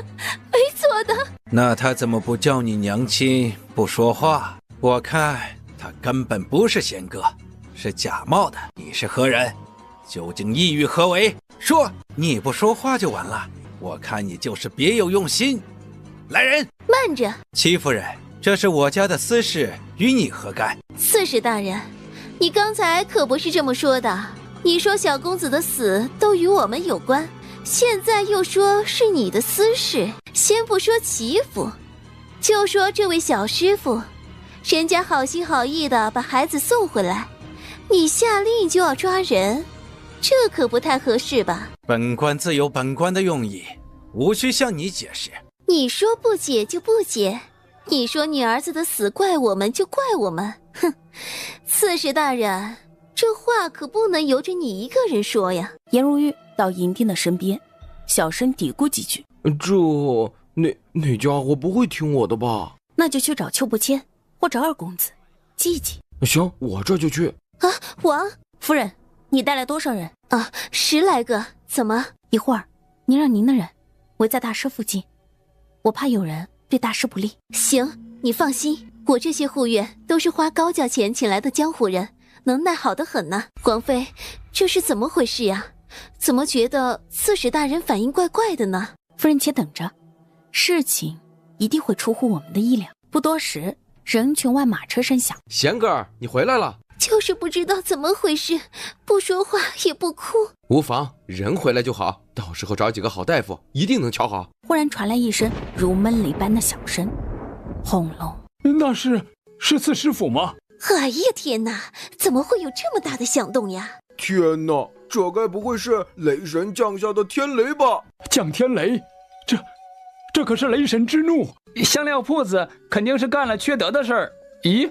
没错的。那他怎么不叫你娘亲，不说话？我看他根本不是贤哥，是假冒的。你是何人？究竟意欲何为？说！你不说话就完了。我看你就是别有用心。来人！慢着，戚夫人，这是我家的私事，与你何干？刺史大人，你刚才可不是这么说的。你说小公子的死都与我们有关，现在又说是你的私事。先不说齐府，就说这位小师傅，人家好心好意的把孩子送回来，你下令就要抓人，这可不太合适吧？本官自有本官的用意，无需向你解释。你说不解就不解，你说你儿子的死怪我们就怪我们，哼！刺史大人，这话可不能由着你一个人说呀。颜如玉到银锭的身边，小声嘀咕几句：“那家伙不会听我的吧？”那就去找邱不谦或者二公子，记记。行，我这就去。啊，王夫人，你带来多少人？啊，10来个。怎么？一会儿，您让您的人围在大师附近，我怕有人对大师不利。行，你放心，我这些护院都是花高价钱请来的江湖人，能耐好得很呢。王妃，这是怎么回事呀？怎么觉得刺史大人反应怪怪的呢？夫人且等着，事情一定会出乎我们的意料。不多时，人群外马车声响。贤哥儿，你回来了。就是不知道怎么回事，不说话也不哭。无妨，人回来就好，到时候找几个好大夫，一定能瞧好。忽然传来一声如闷雷般的响声，轰隆！那是刺师傅吗？哎呀天哪，怎么会有这么大的响动呀？天哪，这该不会是雷神降下的天雷吧？降天雷，这可是雷神之怒！香料铺子肯定是干了缺德的事儿。咦，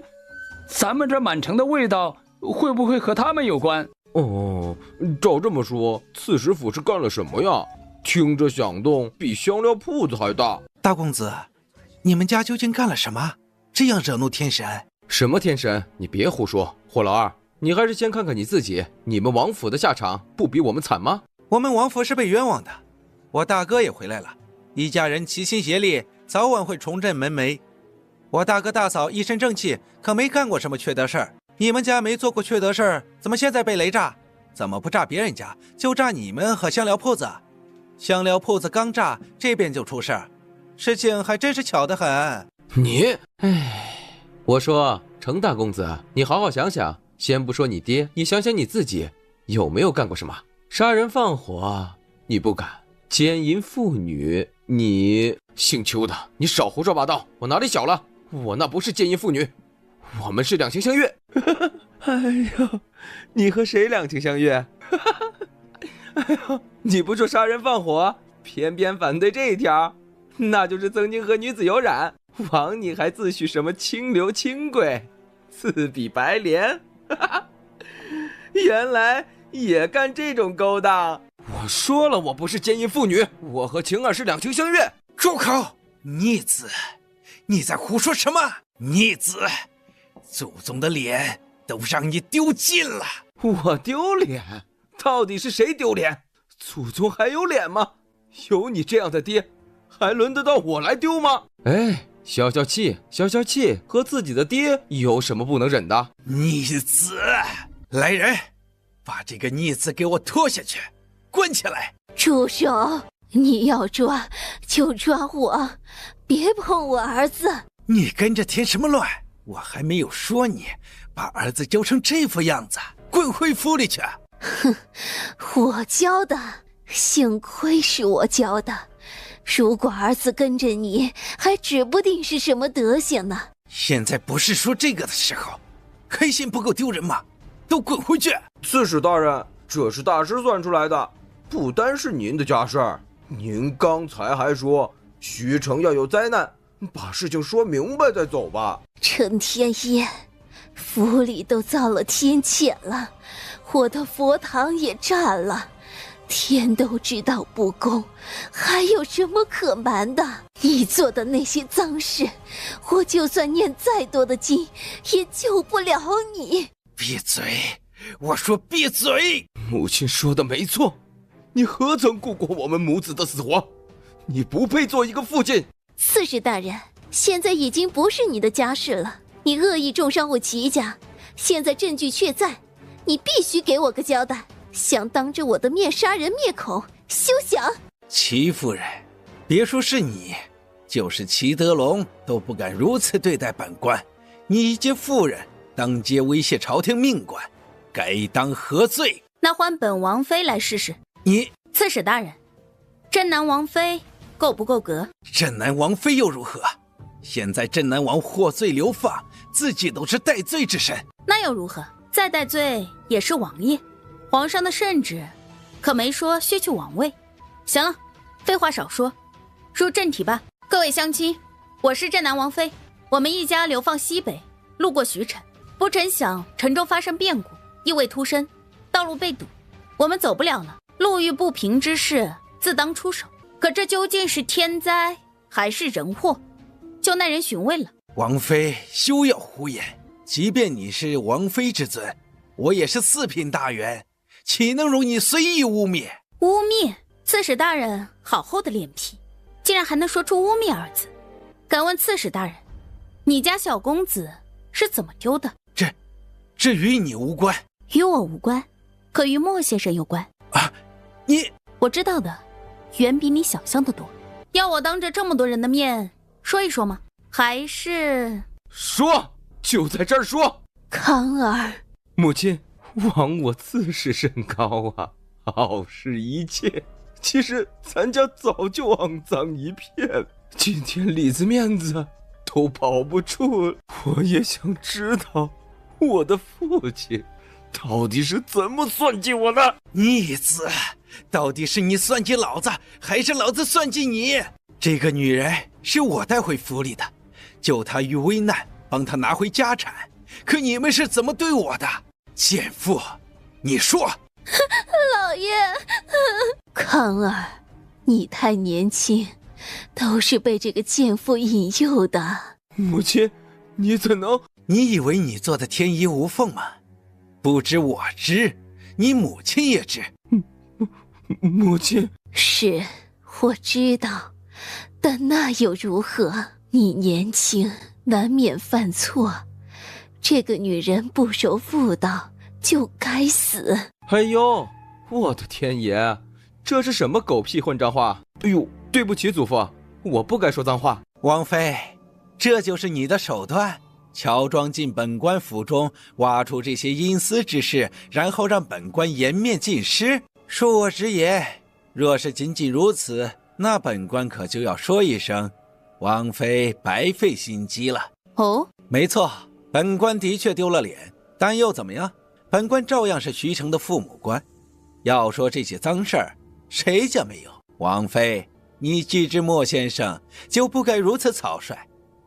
咱们这满城的味道会不会和他们有关？哦，照这么说，刺史府是干了什么呀？听着响动比香料铺子还大。大公子，你们家究竟干了什么，这样惹怒天神？什么天神？你别胡说！霍老二，你还是先看看你自己，你们王府的下场不比我们惨吗？我们王府是被冤枉的，我大哥也回来了，一家人齐心协力，早晚会重振门楣。我大哥大嫂一身正气，可没干过什么缺德事儿。你们家没做过缺德事儿，怎么现在被雷炸？怎么不炸别人家，就炸你们和香料铺子？香料铺子刚炸，这边就出事儿，事情还真是巧得很。我说程大公子，你好好想想，先不说你爹，你想想你自己，有没有干过什么？杀人放火你不敢，奸淫妇女你……姓邱的，你少胡说八道！我哪里小了？我那不是奸淫妇女，我们是两情相悦。哎呦，你和谁两情相悦？哎呦，你不说杀人放火，偏偏反对这一条，那就是曾经和女子有染。枉你还自诩什么清流清贵，自比白莲，原来也干这种勾当。我说了，我不是奸淫妇女，我和晴儿是两情相悦。住口！逆子，你在胡说什么？逆子，祖宗的脸都让你丢尽了。我丢脸？到底是谁丢脸？祖宗还有脸吗？有你这样的爹，还轮得到我来丢吗？哎，消消气，消消气，和自己的爹有什么不能忍的？逆子，来人，把这个逆子给我拖下去，关起来！住手！你要抓就抓我，别碰我儿子！你跟着添什么乱？我还没有说你，把儿子教成这副样子，滚回府里去！哼，我教的，幸亏是我教的。如果儿子跟着你，还指不定是什么德行呢。现在不是说这个的时候，开心不够丢人吗？都滚回去！刺史大人，这是大师算出来的，不单是您的家事儿。您刚才还说徐城要有灾难，把事情说明白再走吧。陈天一，府里都遭了天谴了，我的佛堂也占了，天都知道不公，还有什么可瞒的？你做的那些脏事，我就算念再多的经，也救不了你。闭嘴！我说闭嘴！母亲说的没错，你何曾顾过我们母子的死活？你不配做一个父亲。刺史大人，现在已经不是你的家事了，你恶意重伤我齐家，现在证据确在，你必须给我个交代。想当着我的面杀人灭口，休想！齐夫人，别说是你，就是齐德龙都不敢如此对待本官。你一介妇人，当街威胁朝廷命官，该当何罪？那换本王妃来试试。你刺史大人，镇南王妃够不够格？镇南王妃又如何？现在镇南王获罪流放，自己都是戴罪之身，那又如何？再戴罪也是王爷，皇上的圣旨可没说削去王位。行了，废话少说，入正题吧。各位乡亲，我是镇南王妃，我们一家流放西北，路过徐城，不成想城中发生变故，异味突生，道路被堵，我们走不了了。路遇不平之事，自当出手。可这究竟是天灾还是人祸，就耐人寻味了。王妃休要胡言，即便你是王妃之尊，我也是四品大员，岂能容你随意污蔑？污蔑？刺史大人好厚的脸皮，竟然还能说出污蔑二字。敢问刺史大人，你家小公子是怎么丢的？这与你无关。与我无关，可与莫先生有关啊！你我知道的远比你想象的多。要我当着这么多人的面说一说吗？还是说？就在这儿说。康儿，母亲，枉我自视甚高啊，好事一切。其实咱家早就肮脏一片，今天里子面子都保不住。我也想知道我的父亲到底是怎么算计我的。逆子，到底是你算计老子，还是老子算计你？这个女人是我带回府里的，救她于危难，帮她拿回家产。可你们是怎么对我的？贱妇，你说。老爷，康儿，你太年轻，都是被这个贱妇引诱的。母亲，你怎能？你以为你做的天衣无缝吗？不止我知，你母亲也知。母亲，是，我知道，但那又如何？你年轻，难免犯错。这个女人不守妇道，就该死。哎呦，我的天爷，这是什么狗屁混账话！哎呦，对不起祖父，我不该说脏话。王妃，这就是你的手段？乔装进本官府中，挖出这些阴私之事，然后让本官颜面尽失？恕我直言，若是仅仅如此，那本官可就要说一声，王妃白费心机了。哦，没错，本官的确丢了脸，但又怎么样？本官照样是徐城的父母官。要说这些脏事儿，谁家没有？王妃，你既知莫先生，就不该如此草率，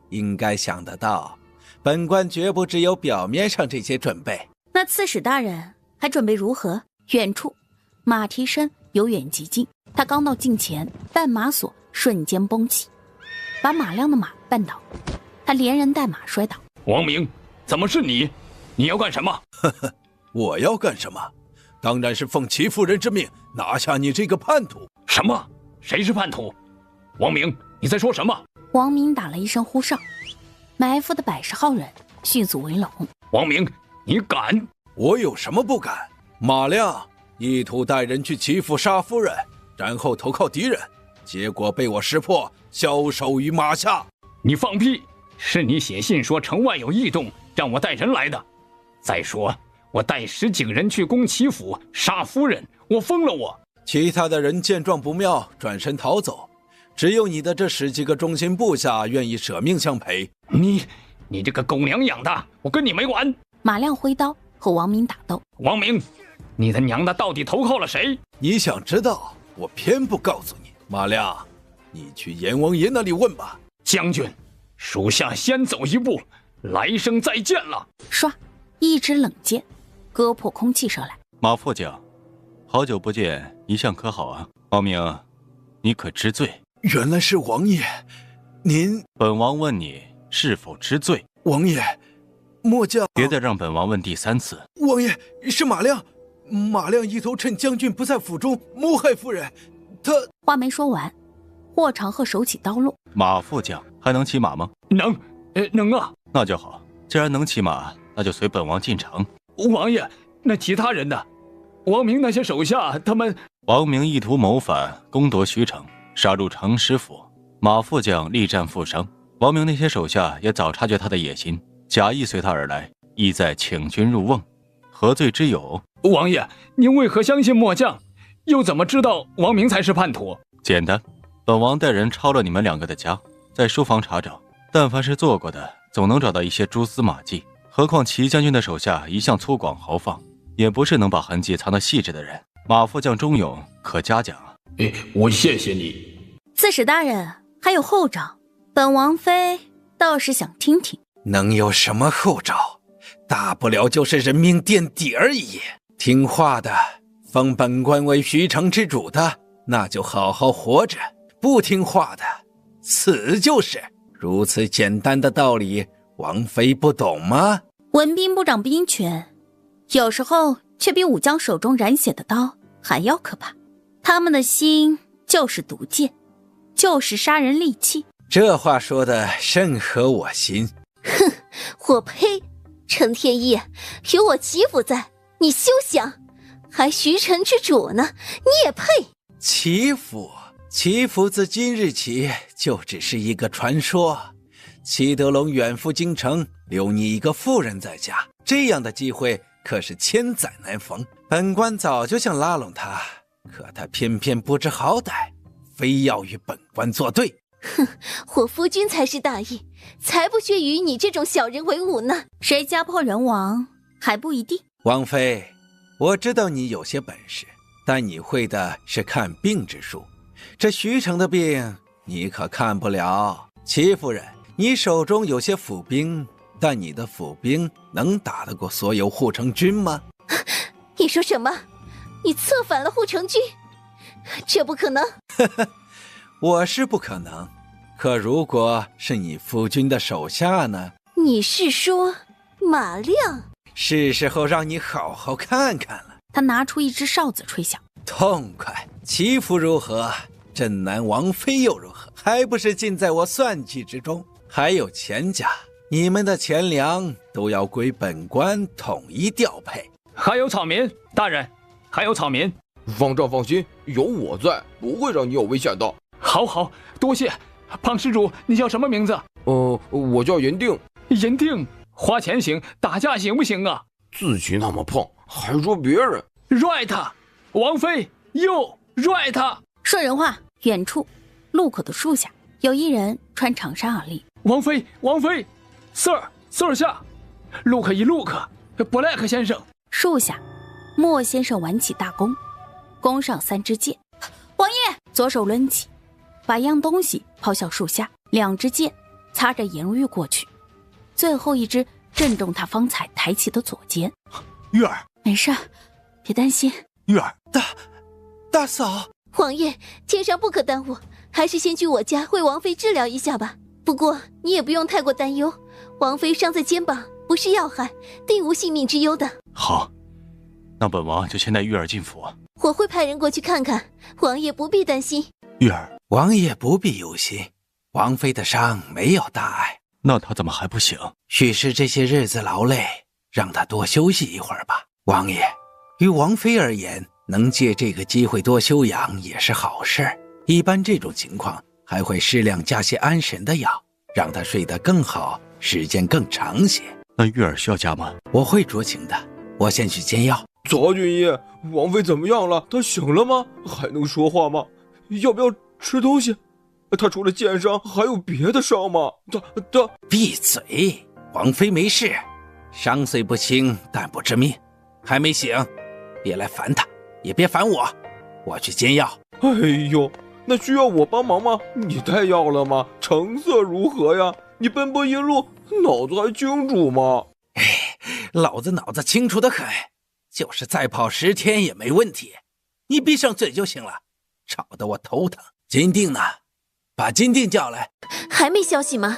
应该想得到，本官绝不只有表面上这些准备。那刺史大人还准备如何？远处马蹄声由远及近，他刚到近前，绊马索瞬间崩起，把马亮的马绊倒，他连人带马摔倒。王明，怎么是你？你要干什么？呵呵，我要干什么？当然是奉齐夫人之命拿下你这个叛徒。什么？谁是叛徒？王明，你在说什么？王明打了一声呼哨，埋伏的100号人迅速围拢。王明，你敢？我有什么不敢？马亮意图带人去齐府杀夫人，然后投靠敌人，结果被我识破，枭首于马下。你放屁！是你写信说城外有异动，让我带人来的。再说我带10几个人去攻齐府杀夫人，我疯了我！其他的人见状不妙，转身逃走，只有你的这10几个忠心部下愿意舍命相陪。你这个狗娘养的，我跟你没完！马亮挥刀和王明打斗。王明，你的娘的到底投靠了谁？你想知道，我偏不告诉你。马亮，你去阎王爷那里问吧。将军，属下先走一步，来生再见了。唰，一支冷箭割破空气射来。马副将，好久不见，一向可好啊？王明，你可知罪？原来是王爷，您……本王问你是否知罪？王爷，末将……别再让本王问第3次。王爷，是马亮，马亮意图趁将军不在府中谋害夫人，他……话没说完，霍长鹤手起刀落。马副将还能骑马吗？能啊。那就好，既然能骑马，那就随本王进城。王爷，那其他人呢？王明那些手下，他们……王明意图谋反，攻夺徐城，杀入城师府。马副将力战负伤，王明那些手下也早察觉他的野心，假意随他而来，意在请君入瓮。何罪之有？王爷，您为何相信末将？又怎么知道王明才是叛徒？简单，本王带人抄了你们2个的家，在书房查找，但凡是做过的，总能找到一些蛛丝马迹。何况齐将军的手下一向粗犷豪放，也不是能把痕迹藏得细致的人。马副将忠勇，可嘉奖啊！我谢谢你。刺史大人，还有后诏，本王妃倒是想听听。能有什么后诏？大不了就是人命垫底而已。听话的，封本官为徐城之主的，那就好好活着；不听话的，死就是。如此简单的道理，王妃不懂吗？文兵不长兵权，有时候却比武将手中染血的刀还要可怕。他们的心就是毒箭，就是杀人利器。这话说的甚合我心。哼，我呸！程天一，有我齐府在，你休想！还徐城之主呢，你也配？齐府自今日起就只是一个传说。齐德龙远赴京城，留你一个妇人在家，这样的机会可是千载难逢。本官早就想拉拢他，可他偏偏不知好歹，非要与本官作对。哼，我夫君才是大义，才不屑与你这种小人为伍呢。谁家破人亡还不一定。王妃，我知道你有些本事，但你会的是看病之术，这徐城的病你可看不了。齐夫人，你手中有些府兵，但你的府兵能打得过所有护城军吗？你说什么？你策反了护城军？这不可能。我是不可能，可如果是你夫君的手下呢？你是说马亮？是时候让你好好看看了。他拿出一只哨子吹响，痛快！齐府如何？镇南王妃又如何？还不是尽在我算计之中。还有钱家，你们的钱粮都要归本官统一调配。还有草民大人，还有草民。方丈放心，有我在，不会让你有危险的。好，多谢。胖施主，你叫什么名字？我叫银锭。银锭，花钱行，打架行不行啊？自己那么胖，还说别人？right， 王妃又 right。说人话。远处，路口的树下，有一人穿长衫而立。王妃，Sir 下 ，Look Black 先生。树下，莫先生挽起大弓，弓上3支箭。王爷，左手抡起，把一样东西抛向树下，2支箭擦着颜玉过去，最后一支正中他方才抬起的左肩。玉儿，没事，别担心。玉儿，大嫂。王爷，天上不可耽误，还是先去我家为王妃治疗一下吧。不过你也不用太过担忧，王妃伤在肩膀，不是要害，定无性命之忧的。好，那本王就先带玉儿进府。我会派人过去看看，王爷不必担心。玉儿，王爷不必忧心，王妃的伤没有大碍。那她怎么还不醒？许是这些日子劳累，让她多休息一会儿吧。王爷，于王妃而言，能借这个机会多休养也是好事。一般这种情况还会适量加些安神的药，让她睡得更好，时间更长些。那玉儿需要加吗？我会酌情的，我先去煎药。曹军医，王妃怎么样了？她醒了吗？还能说话吗？要不要吃东西？她除了剑伤还有别的伤吗？她闭嘴！王妃没事，伤虽不轻，但不致命，还没醒，别来烦她，也别烦我，我去煎药。哎呦，那需要我帮忙吗？你带药了吗？成色如何呀？你奔波一路，脑子还清楚吗？老子脑子清楚的很，就是再跑10天也没问题。你闭上嘴就行了，吵得我头疼。金定呢？把金定叫来。还没消息吗？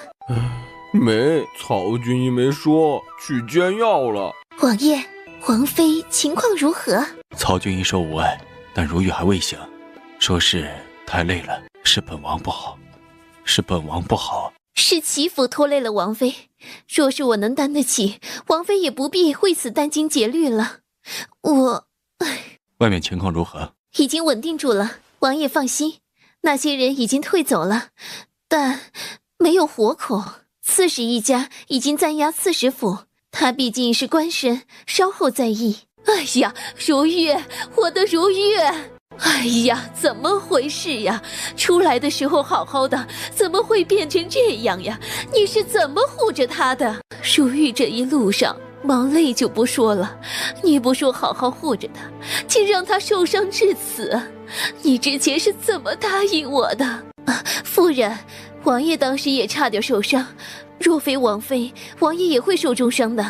没，曹军医没说去煎药了。王爷，王妃情况如何？曹军医说无碍，但如玉还未醒，说是太累了，是本王不好，是本王不好。是齐府拖累了王妃，若是我能担得起，王妃也不必为此殚精竭虑了。外面情况如何？已经稳定住了，王爷放心，那些人已经退走了，但没有活口。刺史一家已经暂押刺史府，他毕竟是官绅，稍后再议。哎呀，如玉，我的如玉！哎呀，怎么回事呀？出来的时候好好的，怎么会变成这样呀？你是怎么护着他的？如玉这一路上忙累就不说了，你不说好好护着他，竟让他受伤至此，你之前是怎么答应我的？夫人，王爷当时也差点受伤，若非王妃，王爷也会受重伤的。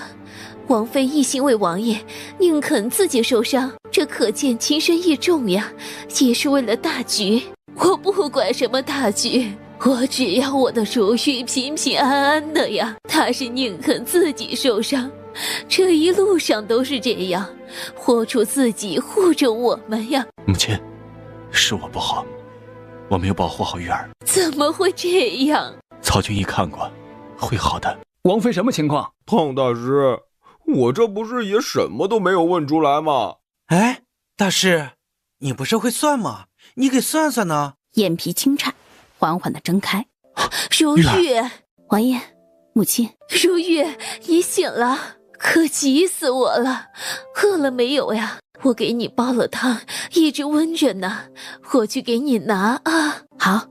王妃一心为王爷，宁肯自己受伤，这可见情深意重呀，也是为了大局。我不管什么大局，我只要我的如玉平平安安的呀。他是宁肯自己受伤，这一路上都是这样，活出自己，护着我们呀。母亲，是我不好，我没有保护好玉儿。怎么会这样？曹军医看过，会好的。王妃什么情况？胖大师，我这不是也什么都没有问出来吗？哎，大师，你不是会算吗？你给算算呢。眼皮轻颤，缓缓地睁开。如玉，王爷，母亲，如玉，你醒了，可急死我了。饿了没有呀？我给你煲了汤，一直温着呢，我去给你拿啊。好，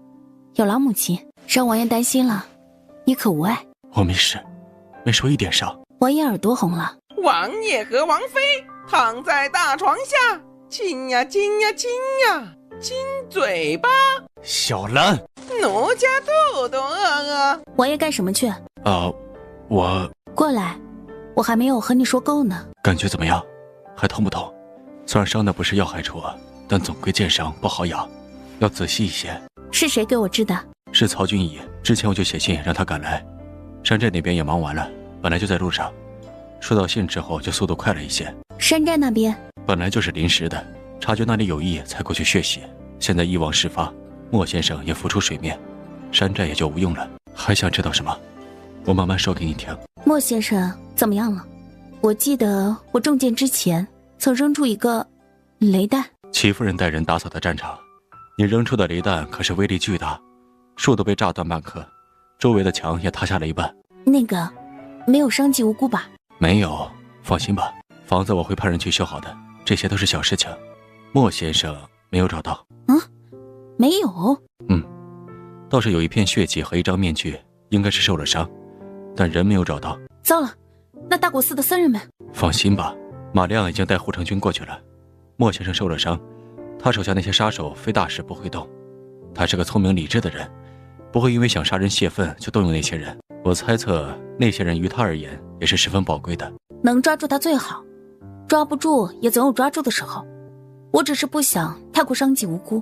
有劳母亲，让王爷担心了。你可无碍？我没事，没受一点伤。王爷耳朵红了。王爷和王妃躺在大床下，亲呀亲呀亲呀，亲嘴巴。小兰，奴家肚肚饿。王爷干什么去？我过来，我还没有和你说够呢。感觉怎么样？还痛不痛？虽然伤的不是要害处，但总归剑伤，不好养，要仔细一些。是谁给我治的？是曹军医，之前我就写信让他赶来，山寨那边也忙完了，本来就在路上，收到信之后就速度快了一些。山寨那边本来就是临时的，察觉那里有异才过去血洗，现在一网事发，莫先生也浮出水面，山寨也就无用了。还想知道什么？我慢慢说给你听。莫先生怎么样了？我记得我中箭之前曾扔出一个雷弹。齐夫人带人打扫的战场，你扔出的雷弹可是威力巨大，树都被炸断半颗，周围的墙也塌下了一半。那个没有伤及无辜吧？没有，放心吧，房子我会派人去修好的，这些都是小事情。莫先生没有找到？没有。倒是有一片血迹和一张面具，应该是受了伤，但人没有找到。糟了，那大果寺的僧人们？放心吧，马亮已经带护城军过去了。莫先生受了伤，他手下那些杀手非大事不会动，他是个聪明理智的人，不会因为想杀人泄愤就动用那些人。我猜测那些人于他而言也是十分宝贵的。能抓住他最好，抓不住也总有抓住的时候。我只是不想太过伤及无辜。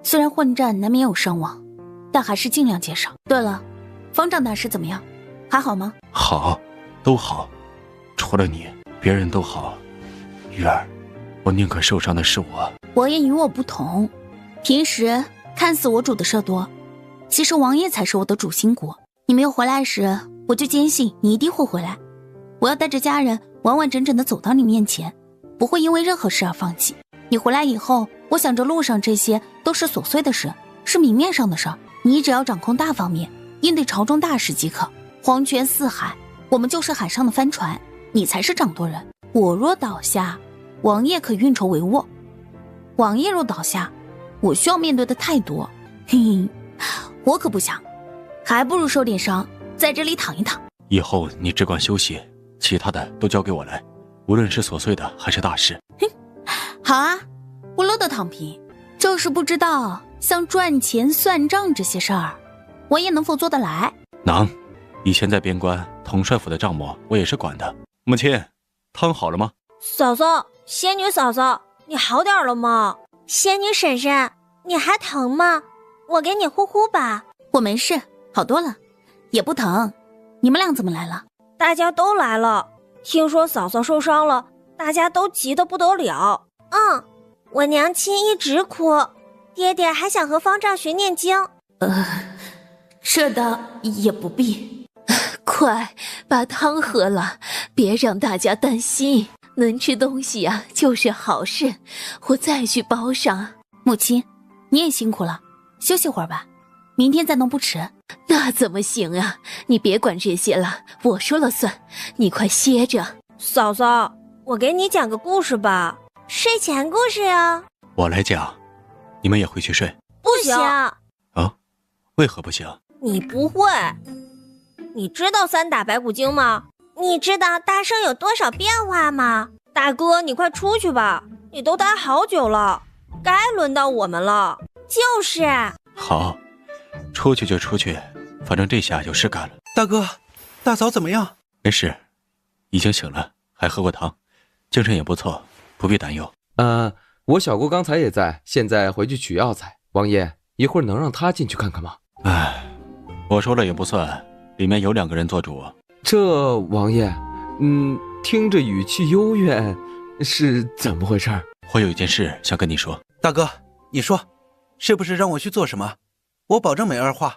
虽然混战难免有伤亡，但还是尽量减少。对了，方丈大师怎么样？还好吗？好，都好，除了你，别人都好。玉儿，我宁可受伤的是我。王爷与我不同，平时看似我主的事多，其实王爷才是我的主心骨。你没有回来时，我就坚信你一定会回来。我要带着家人完完整整的走到你面前，不会因为任何事而放弃。你回来以后，我想着路上这些都是琐碎的事，是明面上的事儿，你只要掌控大方面，应对朝中大事即可。黄泉四海，我们就是海上的帆船，你才是掌舵人。我若倒下，王爷可运筹帷幄；王爷若倒下，我需要面对的太多。嘿嘿，我可不想，还不如受点伤，在这里躺一躺。以后你只管休息，其他的都交给我来，无论是琐碎的还是大事。好啊，不乐的躺平，就是不知道像赚钱算账这些事儿，王爷能否做得来？能，以前在边关统帅府的账目我也是管的。母亲，汤好了吗？嫂嫂，仙女嫂嫂，你好点了吗？仙女婶婶，你还疼吗？我给你呼呼吧。我没事，好多了，也不疼。你们俩怎么来了？大家都来了，听说嫂嫂受伤了，大家都急得不得了。我娘亲一直哭，爹爹还想和方丈学念经。这倒也不必。快把汤喝了，别让大家担心。能吃东西啊，就是好事。我再去包上。母亲，你也辛苦了，休息会儿吧，明天再弄不迟。那怎么行啊？你别管这些了，我说了算。你快歇着。嫂嫂，我给你讲个故事吧，睡前故事啊。我来讲，你们也回去睡。不行。啊？为何不行？你不会。你知道三打白骨精吗？你知道大圣有多少变化吗？大哥，你快出去吧，你都待好久了，该轮到我们了。就是。好，出去就出去，反正这下有事干了。大哥，大嫂怎么样？没事，已经醒了，还喝过汤，精神也不错，不必担忧。我小姑刚才也在，现在回去取药材。王爷，一会儿能让她进去看看吗？我说了也不算，里面有2个人做主。这王爷，听着语气幽怨，是怎么回事？我有一件事想跟你说。大哥，你说，是不是让我去做什么？我保证没二话。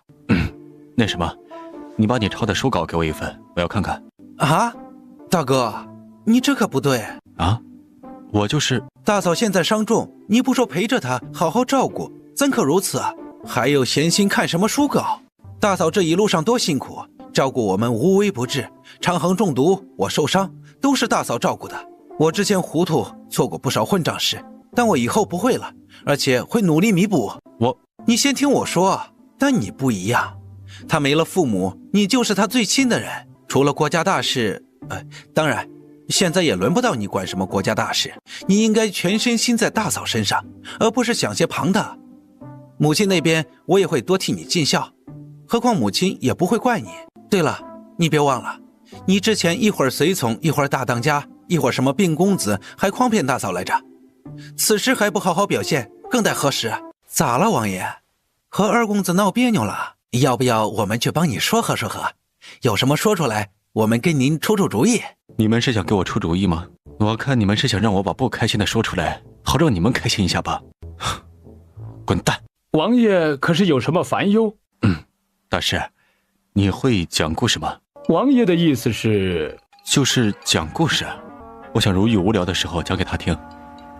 那什么，你把你抄的书稿给我一份，我要看看。啊，大哥，你这可不对啊！我就是大嫂现在伤重，你不说陪着她好好照顾，怎可如此啊？还有闲心看什么书稿？大嫂这一路上多辛苦，照顾我们无微不至，长恒中毒，我受伤，都是大嫂照顾的。我之前糊涂，做过不少混账事，但我以后不会了，而且会努力弥补。你先听我说，但你不一样，他没了父母，你就是他最亲的人，除了国家大事，当然现在也轮不到你管什么国家大事，你应该全身心在大嫂身上，而不是想些旁的。母亲那边我也会多替你尽孝，何况母亲也不会怪你。对了，你别忘了，你之前一会儿随从，一会儿大当家，一会儿什么病公子，还诓骗大嫂来着。此时还不好好表现，更待何时？咋了，王爷？和二公子闹别扭了？要不要我们去帮你说和说和？有什么说出来，我们跟您出出主意。你们是想给我出主意吗？我看你们是想让我把不开心的说出来，好让你们开心一下吧。滚蛋！王爷可是有什么烦忧？大师，你会讲故事吗？王爷的意思是，就是讲故事。我想如玉无聊的时候讲给他听。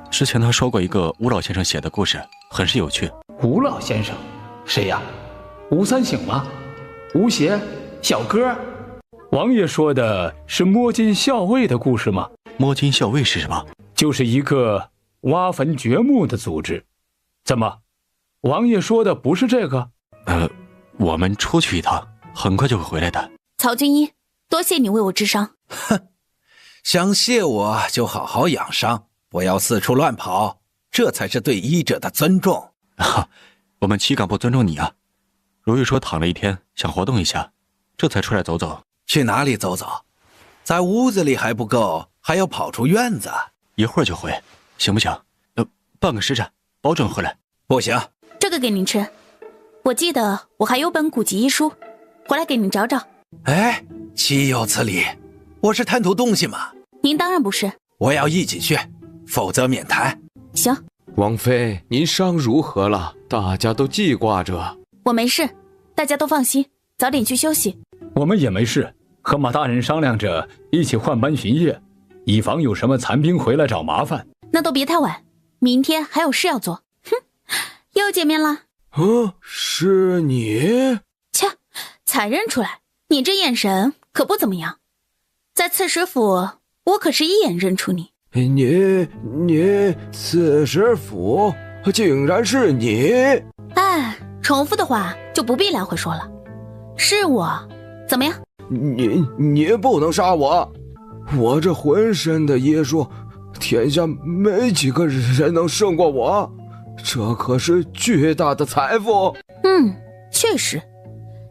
之前他说过一个吴老先生写的故事，很是有趣。吴老先生？谁呀？吴三省吗？吴邪？小哥？王爷说的是摸金校尉的故事吗？摸金校尉是什么？就是一个挖坟掘墓的组织。怎么，王爷说的不是这个？我们出去一趟，很快就会回来的。曹军医，多谢你为我治伤。哼，想谢我就好好养伤，不要四处乱跑，这才是对医者的尊重。我们岂敢不尊重你啊？如玉说躺了一天，想活动一下，这才出来走走。去哪里走走？在屋子里还不够，还要跑出院子。一会儿就回，行不行？半个时辰，保准回来。不行。这个给您吃。我记得我还有本古籍医书，回来给您找找。哎，岂有此理！我是贪图东西吗？您当然不是。我要一起去，否则免谈。行。王妃，您伤如何了？大家都记挂着。我没事，大家都放心，早点去休息。我们也没事，和马大人商量着一起换班巡夜，以防有什么残兵回来找麻烦。那都别太晚，明天还有事要做。哼，又见面了。是你？切，才认出来，你这眼神可不怎么样。在刺史府，我可是一眼认出你。你刺史府竟然是你！哎，重复的话就不必来回说了。是我，怎么样？你不能杀我！我这浑身的医术，天下没几个人能胜过我，这可是巨大的财富。确实，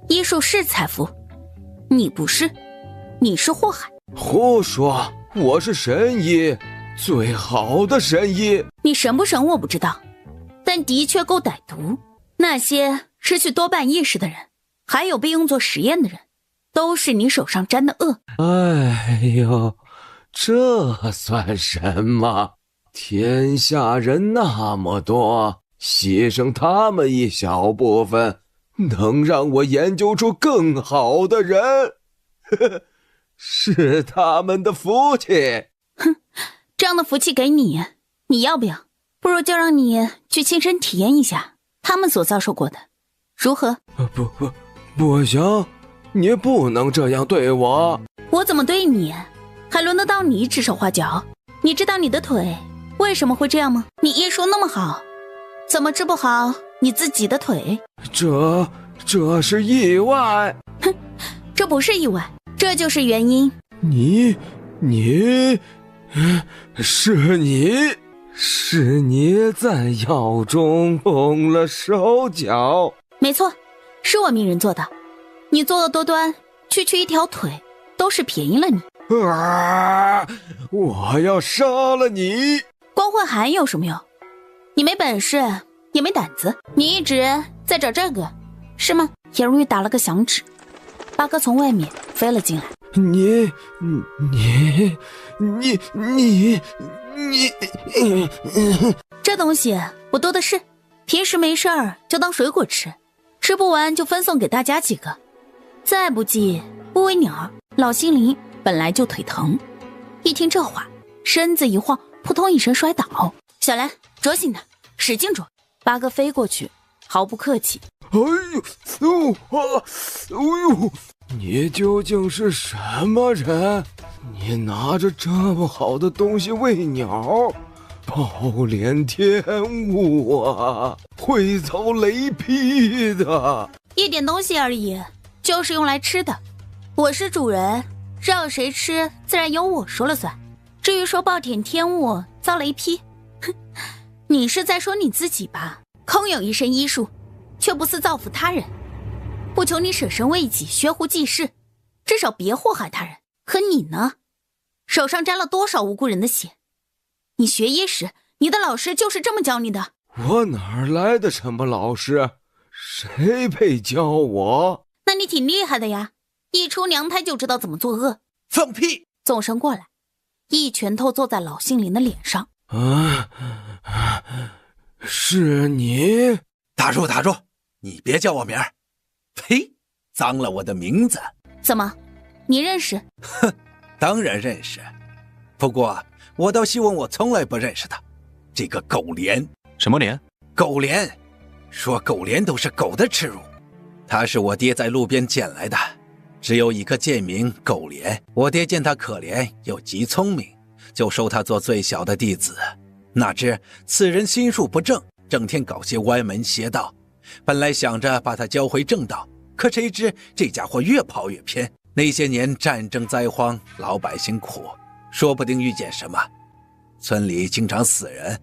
医术是财富，你不是，你是祸害。胡说，我是神医，最好的神医。你神不神我不知道，但的确够歹毒。那些失去多半意识的人，还有被用作实验的人，都是你手上沾的恶。哎呦，这算什么？天下人那么多，牺牲他们一小部分，能让我研究出更好的人，是他们的福气。哼，这样的福气给你，你要不要？不如就让你去亲身体验一下他们所遭受过的，如何？不行，你不能这样对我。我怎么对你，还轮得到你指手画脚？你知道你的腿为什么会这样吗？你医术那么好，怎么治不好你自己的腿？这是意外。哼，这不是意外，这就是原因。是你在药中动了手脚。没错，是我命人做的。你作恶多端，区区一条腿都是便宜了你。我要杀了你！光会喊有什么用？你没本事也没胆子，你一直在找这个是吗？颜如玉打了个响指，八哥从外面飞了进来。你这东西我多的是，平时没事儿就当水果吃，吃不完就分送给大家几个。再不济不为鸟。老心灵本来就腿疼，一听这话，身子一晃，扑通一声摔倒。小兰，捉紧他，使劲捉。八哥飞过去，毫不客气。哎呦，你究竟是什么人？你拿着这么好的东西喂鸟，暴殄天物啊，会遭雷劈的。一点东西而已，就是用来吃的。我是主人，让谁吃自然由我说了算。至于说暴殄天物遭雷劈，哼，你是在说你自己吧？空有一身医术，却不思造福他人，不求你舍身为己，悬壶济世，至少别祸害他人。可你呢？手上沾了多少无辜人的血？你学医时，你的老师就是这么教你的？我哪来的什么老师？谁配教我？那你挺厉害的呀，一出娘胎就知道怎么作恶。放屁！纵身过来，一拳头揍在老杏林的脸上。是你？打住！你别叫我名儿！呸！脏了我的名字。怎么？你认识？哼，当然认识。不过我倒希望我从来不认识他，这个狗莲。什么莲？狗莲。说狗莲都是狗的耻辱。他是我爹在路边捡来的，只有一个贱名狗莲。我爹见他可怜又极聪明，就收他做最小的弟子。哪知此人心术不正，整天搞些歪门邪道。本来想着把他教回正道，可谁知这家伙越跑越偏。那些年战争灾荒，老百姓苦，说不定遇见什么。村里经常死人，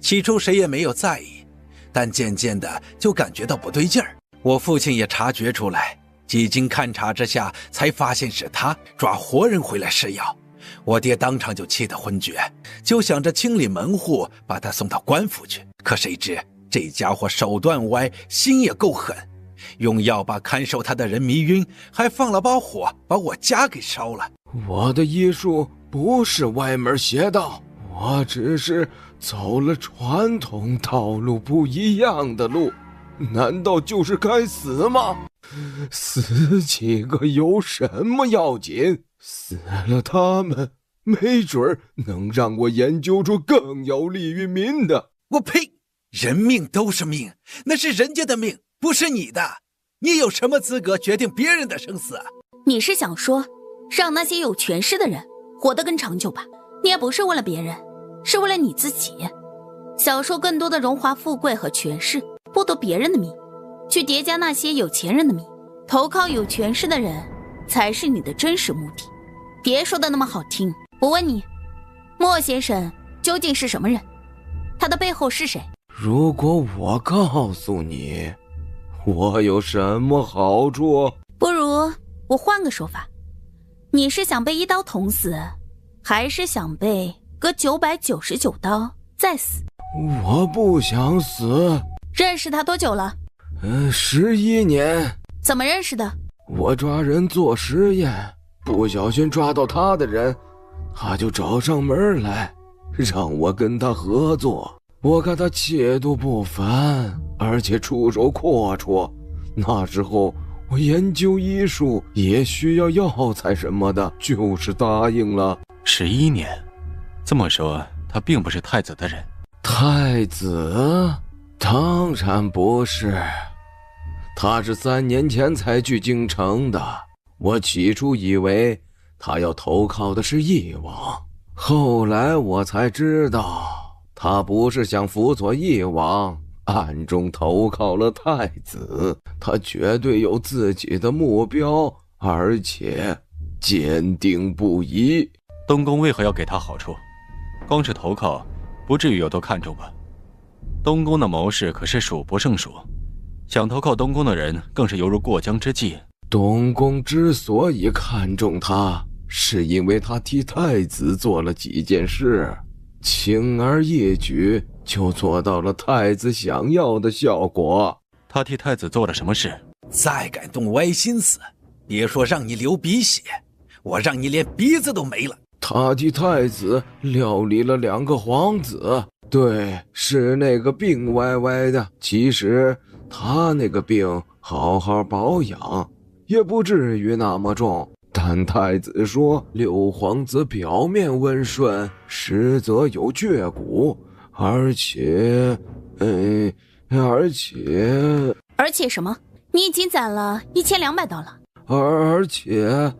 起初谁也没有在意，但渐渐的就感觉到不对劲儿。我父亲也察觉出来，几经勘察之下，才发现是他抓活人回来施药。我爹当场就气得昏厥，就想着清理门户，把他送到官府去。可谁知这家伙手段歪，心也够狠，用药把看守他的人迷晕，还放了把火把我家给烧了。我的医术不是歪门邪道，我只是走了传统道路不一样的路，难道就是该死吗？死几个有什么要紧？死了他们，没准能让我研究出更有利于民的。我呸！人命都是命，那是人家的命，不是你的。你有什么资格决定别人的生死啊？你是想说，让那些有权势的人活得更长久吧？你也不是为了别人，是为了你自己，享受更多的荣华富贵和权势，剥夺别人的命，去叠加那些有钱人的命。投靠有权势的人才是你的真实目的。别说的那么好听，我问你，莫先生究竟是什么人？他的背后是谁？如果我告诉你，我有什么好处？不如我换个说法，你是想被一刀捅死，还是想被割999刀再死？我不想死。认识他多久了？11年。怎么认识的？我抓人做实验，不小心抓到他的人，他就找上门来，让我跟他合作。我看他气度不凡，而且出手阔绰。那时候我研究医术，也需要药材什么的，就是答应了。11年，这么说他并不是太子的人。太子？当然不是，他是3年前才去京城的。我起初以为他要投靠的是翼王，后来我才知道，他不是想辅佐翼王，暗中投靠了太子。他绝对有自己的目标，而且坚定不移。东宫为何要给他好处？光是投靠，不至于有多看重吧？东宫的谋士可是数不胜数，想投靠东宫的人更是犹如过江之鲫。东宫之所以看重他，是因为他替太子做了几件事，轻而易举就做到了太子想要的效果。他替太子做了什么事？再敢动歪心思，别说让你流鼻血，我让你连鼻子都没了。他替太子料理了2个皇子，对，是那个病歪歪的。其实他那个病好好保养，也不至于那么重。但太子说6皇子表面温顺，实则有倔骨，而且什么？你已经攒了1200刀了。而且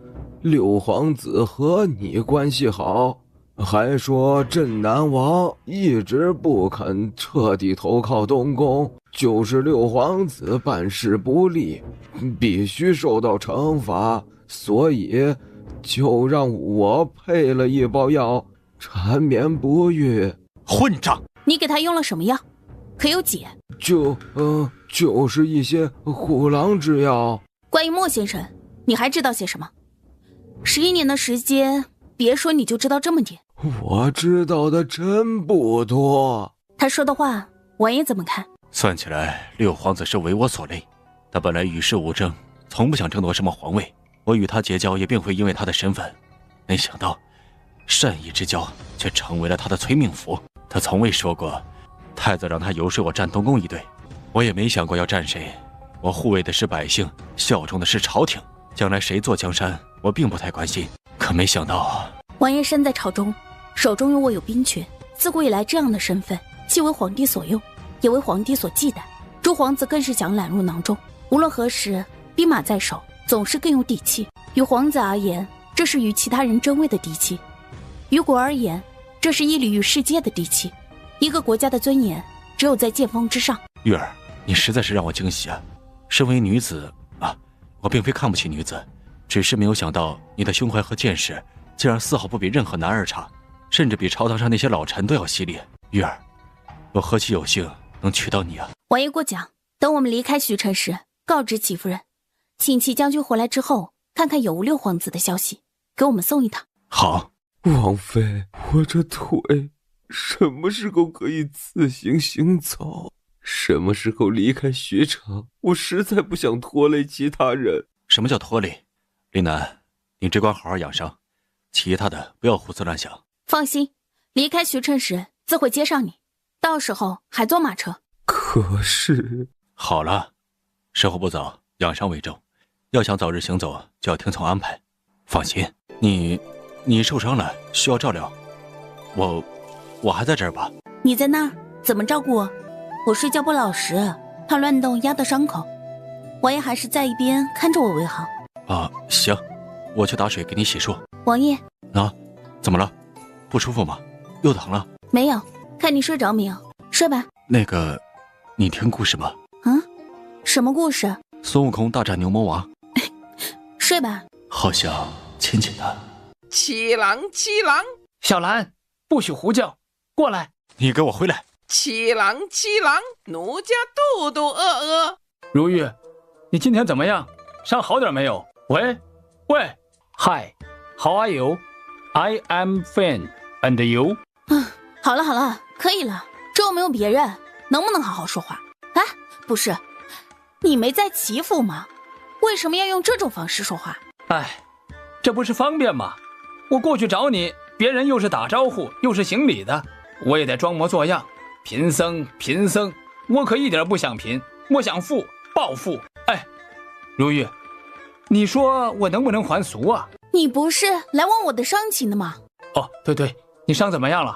6皇子和你关系好，还说镇南王一直不肯彻底投靠东宫，就是6皇子办事不力，必须受到惩罚，所以就让我配了一包药，缠绵不愈。混账！你给他用了什么药？可有解？就是一些虎狼之药。关于莫先生，你还知道些什么？11年的时间，别说你就知道这么点。我知道的真不多。他说的话，王爷怎么看？算起来，6皇子是为我所累。他本来与世无争，从不想争夺什么皇位。我与他结交，也并非因为他的身份。没想到，善意之交却成为了他的催命符。他从未说过，太子让他游说我站东宫一队，我也没想过要站谁。我护卫的是百姓，效忠的是朝廷。将来谁做江山，我并不太关心。可没想到，王爷身在朝中，手中有握有兵权，自古以来这样的身份，既为皇帝所用，也为皇帝所忌惮。诸皇子更是想揽入囊中，无论何时，兵马在手，总是更有底气。于皇子而言，这是与其他人争位的底气；于国而言，这是屹立于世界的底气。一个国家的尊严，只有在剑锋之上。玉儿，你实在是让我惊喜啊！身为女子啊，我并非看不起女子，只是没有想到你的胸怀和见识，竟然丝毫不比任何男儿差，甚至比朝堂上那些老臣都要犀利。玉儿，我何其有幸能娶到你啊！王爷过奖，等我们离开徐城时，告知齐夫人，请齐将军回来之后，看看有无6皇子的消息，给我们送一趟。好。王妃，我这腿什么时候可以自行行走？什么时候离开雪场？我实在不想拖累其他人。什么叫拖累？林南，你只管好好养伤，其他的不要胡思乱想。放心，离开徐城时自会接上你，到时候还坐马车。可是……好了，时候不早，养伤为重。要想早日行走，就要听从安排。放心，你受伤了，需要照料，我还在这儿吧？你在那儿怎么照顾我？我睡觉不老实，怕乱动压到伤口。王爷还是在一边看着我为好。啊，行，我去打水给你洗漱。王爷啊，怎么了？不舒服吗？又疼了？没有，看你睡着没有？睡吧。那个，你听故事吗？嗯，什么故事？孙悟空大战牛魔王。睡吧。好想亲亲他。七郎，七郎，小兰，不许胡叫，过来！你给我回来！七郎，七郎，奴家肚肚饿。如玉，你今天怎么样？伤好点没有？喂 ，Hi, how are you? I am fine, and you? 好了，可以了，这又没有别人，能不能好好说话？啊，不是，你没在祈福吗？为什么要用这种方式说话？哎，这不是方便吗？我过去找你，别人又是打招呼又是行礼的，我也得装模作样。贫僧，我可一点不想贫，我想富，暴富。哎，如玉，你说我能不能还俗啊？你不是来问我的伤情的吗？哦，对，你伤怎么样了？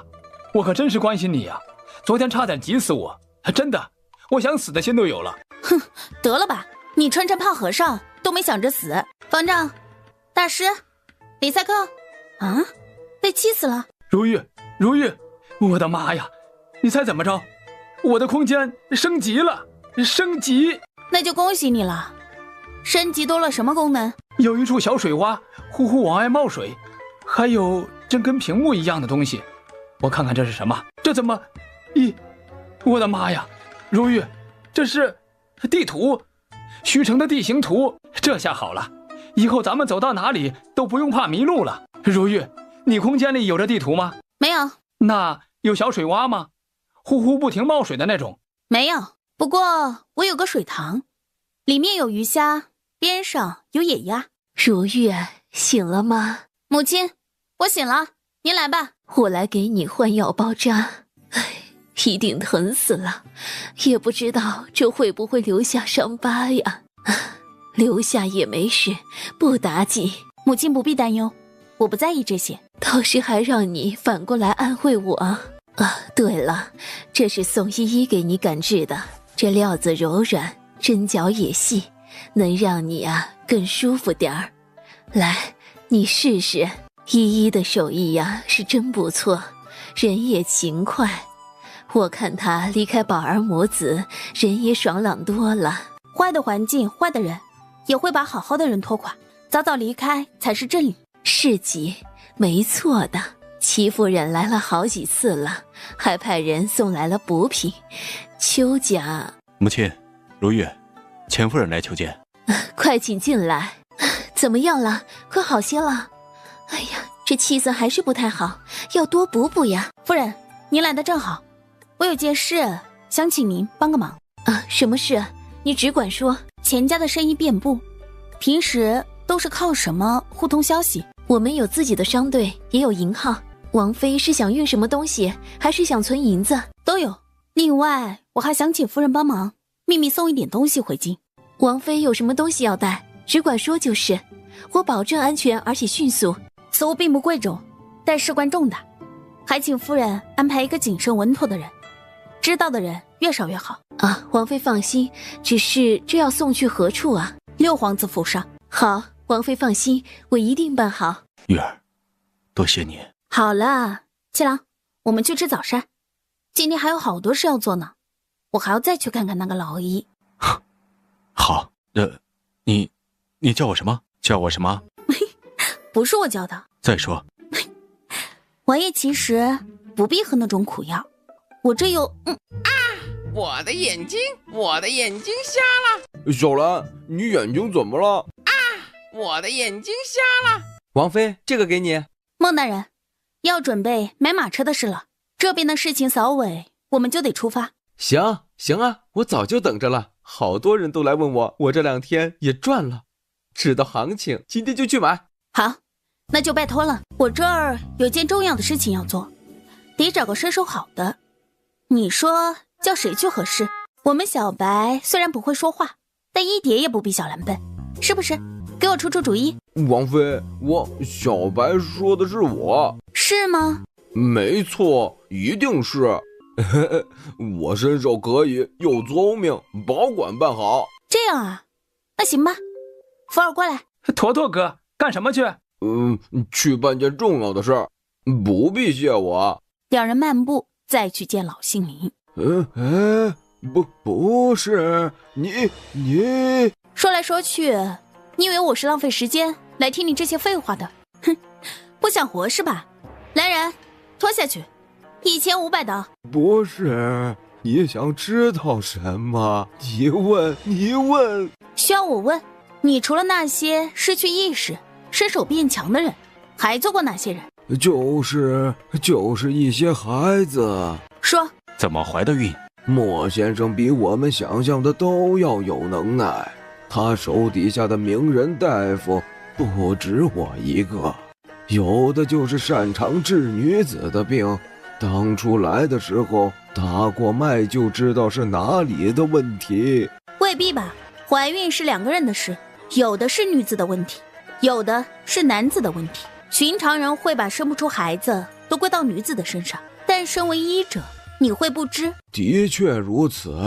我可真是关心你呀，昨天差点急死我，真的，我想死的心都有了。哼，得了吧，你穿成胖和尚都没想着死。方丈，大师，李赛克，啊，被气死了。如玉，我的妈呀！你猜怎么着？我的空间升级了，升级！那就恭喜你了。升级多了什么功能？有一处小水洼，呼呼往外冒水，还有真跟屏幕一样的东西。我看看这是什么？这怎么？我的妈呀！如玉，这是地图，虚城的地形图。这下好了，以后咱们走到哪里都不用怕迷路了。如玉，你空间里有这地图吗？没有。那有小水洼吗？呼呼不停冒水的那种？没有，不过我有个水塘，里面有鱼虾，边上有野鸭。如玉，醒了吗？母亲，我醒了，您来吧。我来给你换药包扎。唉，一定疼死了，也不知道这会不会留下伤疤呀。留下也没事，不打紧。母亲不必担忧，我不在意这些。倒是还让你反过来安慰我啊！对了，这是宋依依给你赶制的，这料子柔软，针脚也细，能让你更舒服点儿。来，你试试。依依的手艺是真不错，人也勤快。我看她离开宝儿母子，人也爽朗多了。坏的环境，坏的人，也会把好好的人拖垮。早早离开才是正理。是极，没错的。戚夫人来了好几次了，还派人送来了补品。邱家……母亲，如玉，钱夫人来求见。快请进来。怎么样了？可好些了？哎呀，这气色还是不太好，要多补补呀。夫人，您来的正好，我有件事想请您帮个忙。什么事？你只管说。钱家的生意遍布，平时都是靠什么互通消息？我们有自己的商队，也有银号。王妃是想运什么东西，还是想存银子？都有。另外，我还想请夫人帮忙，秘密送一点东西回京。王妃有什么东西要带，只管说就是，我保证安全而且迅速。此物并不贵重，但事关重大，还请夫人安排一个谨慎稳妥的人，知道的人越少越好。王妃放心，只是这要送去何处啊？六皇子府上。好，王妃放心，我一定办好。玉儿，多谢你。好了，七郎，我们去吃早膳，今天还有好多事要做呢，我还要再去看看那个老姨。好，你叫我什么？叫我什么？不是我叫的。再说，王爷其实不必喝那种苦药，我这有我的眼睛瞎了。小兰，你眼睛怎么了？我的眼睛瞎了。王妃，这个给你。孟大人，要准备买马车的事了，这边的事情扫尾，我们就得出发。行啊，我早就等着了，好多人都来问我这2天也赚了，知道行情，今天就去买。好，那就拜托了，我这儿有件重要的事情要做，得找个身手好的，你说叫谁去合适？我们小白虽然不会说话，但一点也不比小蓝笨，是不是？给我出主意。王妃，小白说的是我。是吗？没错，一定是。我身手可以，又聪明，保管办好。这样啊，那行吧。福尔过来。坨坨哥，干什么去？去办件重要的事儿，不必谢我。两人漫步，再去见老杏林。不是你说来说去，你以为我是浪费时间来听你这些废话的？哼，不想活是吧？来人，拖下去，1500刀。不是，你想知道什么？你问。需要我问？你除了那些失去意识、身手变强的人，还做过哪些人？就是一些孩子。说，怎么怀的孕？莫先生比我们想象的都要有能耐，他手底下的名人大夫不止我一个，有的就是擅长治女子的病，当初来的时候打过脉就知道是哪里的问题。未必吧，怀孕是2个人的事，有的是女子的问题，有的是男子的问题。寻常人会把生不出孩子都归到女子的身上，但身为医者，你会不知？的确如此，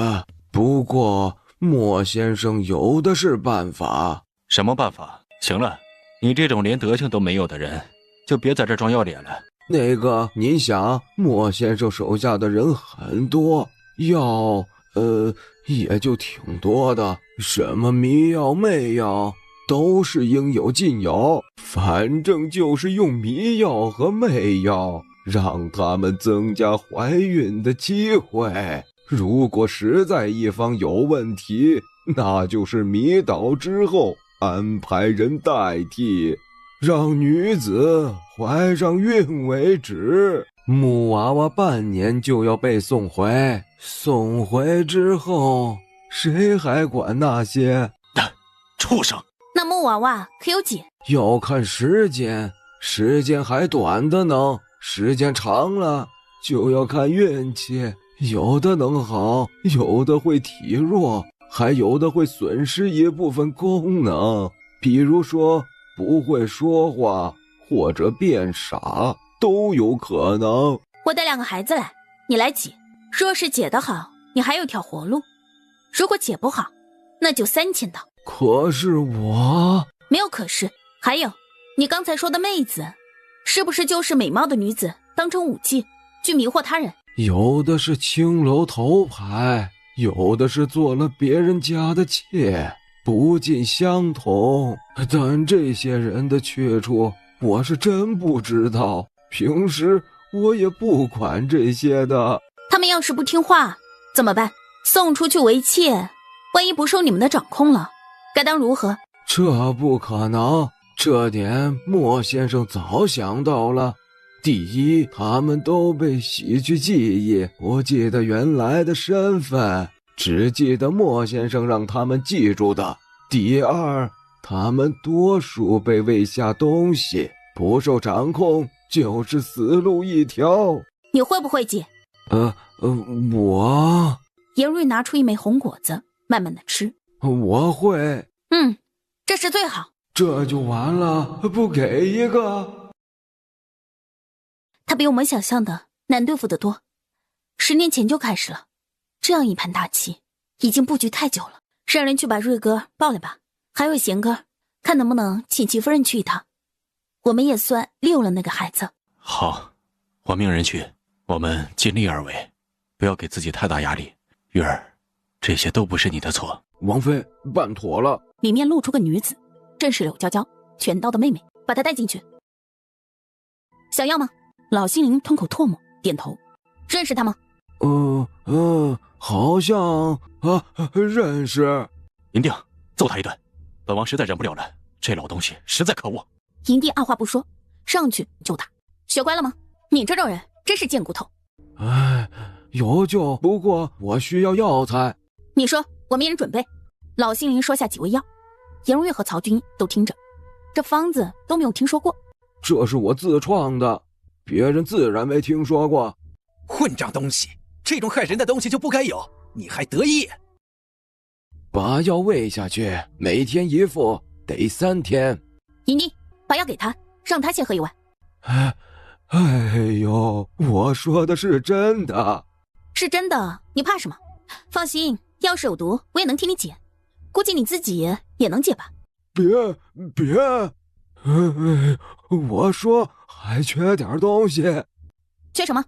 不过莫先生有的是办法。什么办法？行了，你这种连德行都没有的人，就别在这装要脸了。您想，莫先生手下的人很多，药也就挺多的，什么迷药媚药都是应有尽有，反正就是用迷药和媚药让他们增加怀孕的机会。如果实在一方有问题，那就是迷倒之后安排人代替，让女子怀上孕为止。木娃娃半年就要被送回，送回之后谁还管那些畜生？那木娃娃可有解？要看时间还短的呢，时间长了就要看运气，有的能好，有的会体弱，还有的会损失一部分功能，比如说不会说话或者变傻都有可能。我带2个孩子来，你来解。若是解得好，你还有条活路；如果解不好，那就3000刀。可是我……没有可是。还有，你刚才说的妹子，是不是就是美貌的女子当成武器去迷惑他人？有的是青楼头牌，有的是做了别人家的妾，不尽相同。但这些人的去处我是真不知道，平时我也不管这些的。他们要是不听话怎么办？送出去为妾，万一不受你们的掌控了，该当如何？这不可能，这点莫先生早想到了。第一，他们都被洗去记忆，不记得原来的身份，只记得莫先生让他们记住的。第二，他们多数被喂下东西，不受掌控就是死路一条。你会不会解？我……严瑞拿出一枚红果子，慢慢的吃。我会。这是最好。这就完了，不给一个？他比我们想象的难对付得多，10年前就开始了，这样一盘大棋已经布局太久了。让人去把瑞哥抱来吧，还有贤哥，看能不能请齐夫人去一趟，我们也算溜了那个孩子。好，我命人去，我们尽力而为，不要给自己太大压力。玉儿，这些都不是你的错。王妃，办妥了。里面露出个女子，正是柳娇娇，全刀的妹妹，把她带进去。想要吗？老杏林吞口唾沫，点头。认识他吗？好像认识。银锭，揍他一顿，本王实在忍不了了，这老东西实在可恶。银锭二话不说，上去就打。学乖了吗？你这种人真是贱骨头。有救，不过我需要药材。你说，我命人准备。老杏林说下几味药，颜如月和曹军都听着，这方子都没有听说过。这是我自创的，别人自然没听说过。混账东西，这种害人的东西就不该有，你还得意？把药喂下去，每天一副，得3天。银妮，把药给他，让他先喝一碗。哎呦，我说的是真的。是真的，你怕什么？放心，药是有毒，我也能替你解，估计你自己也能解吧。别，我说还缺点东西。缺什么？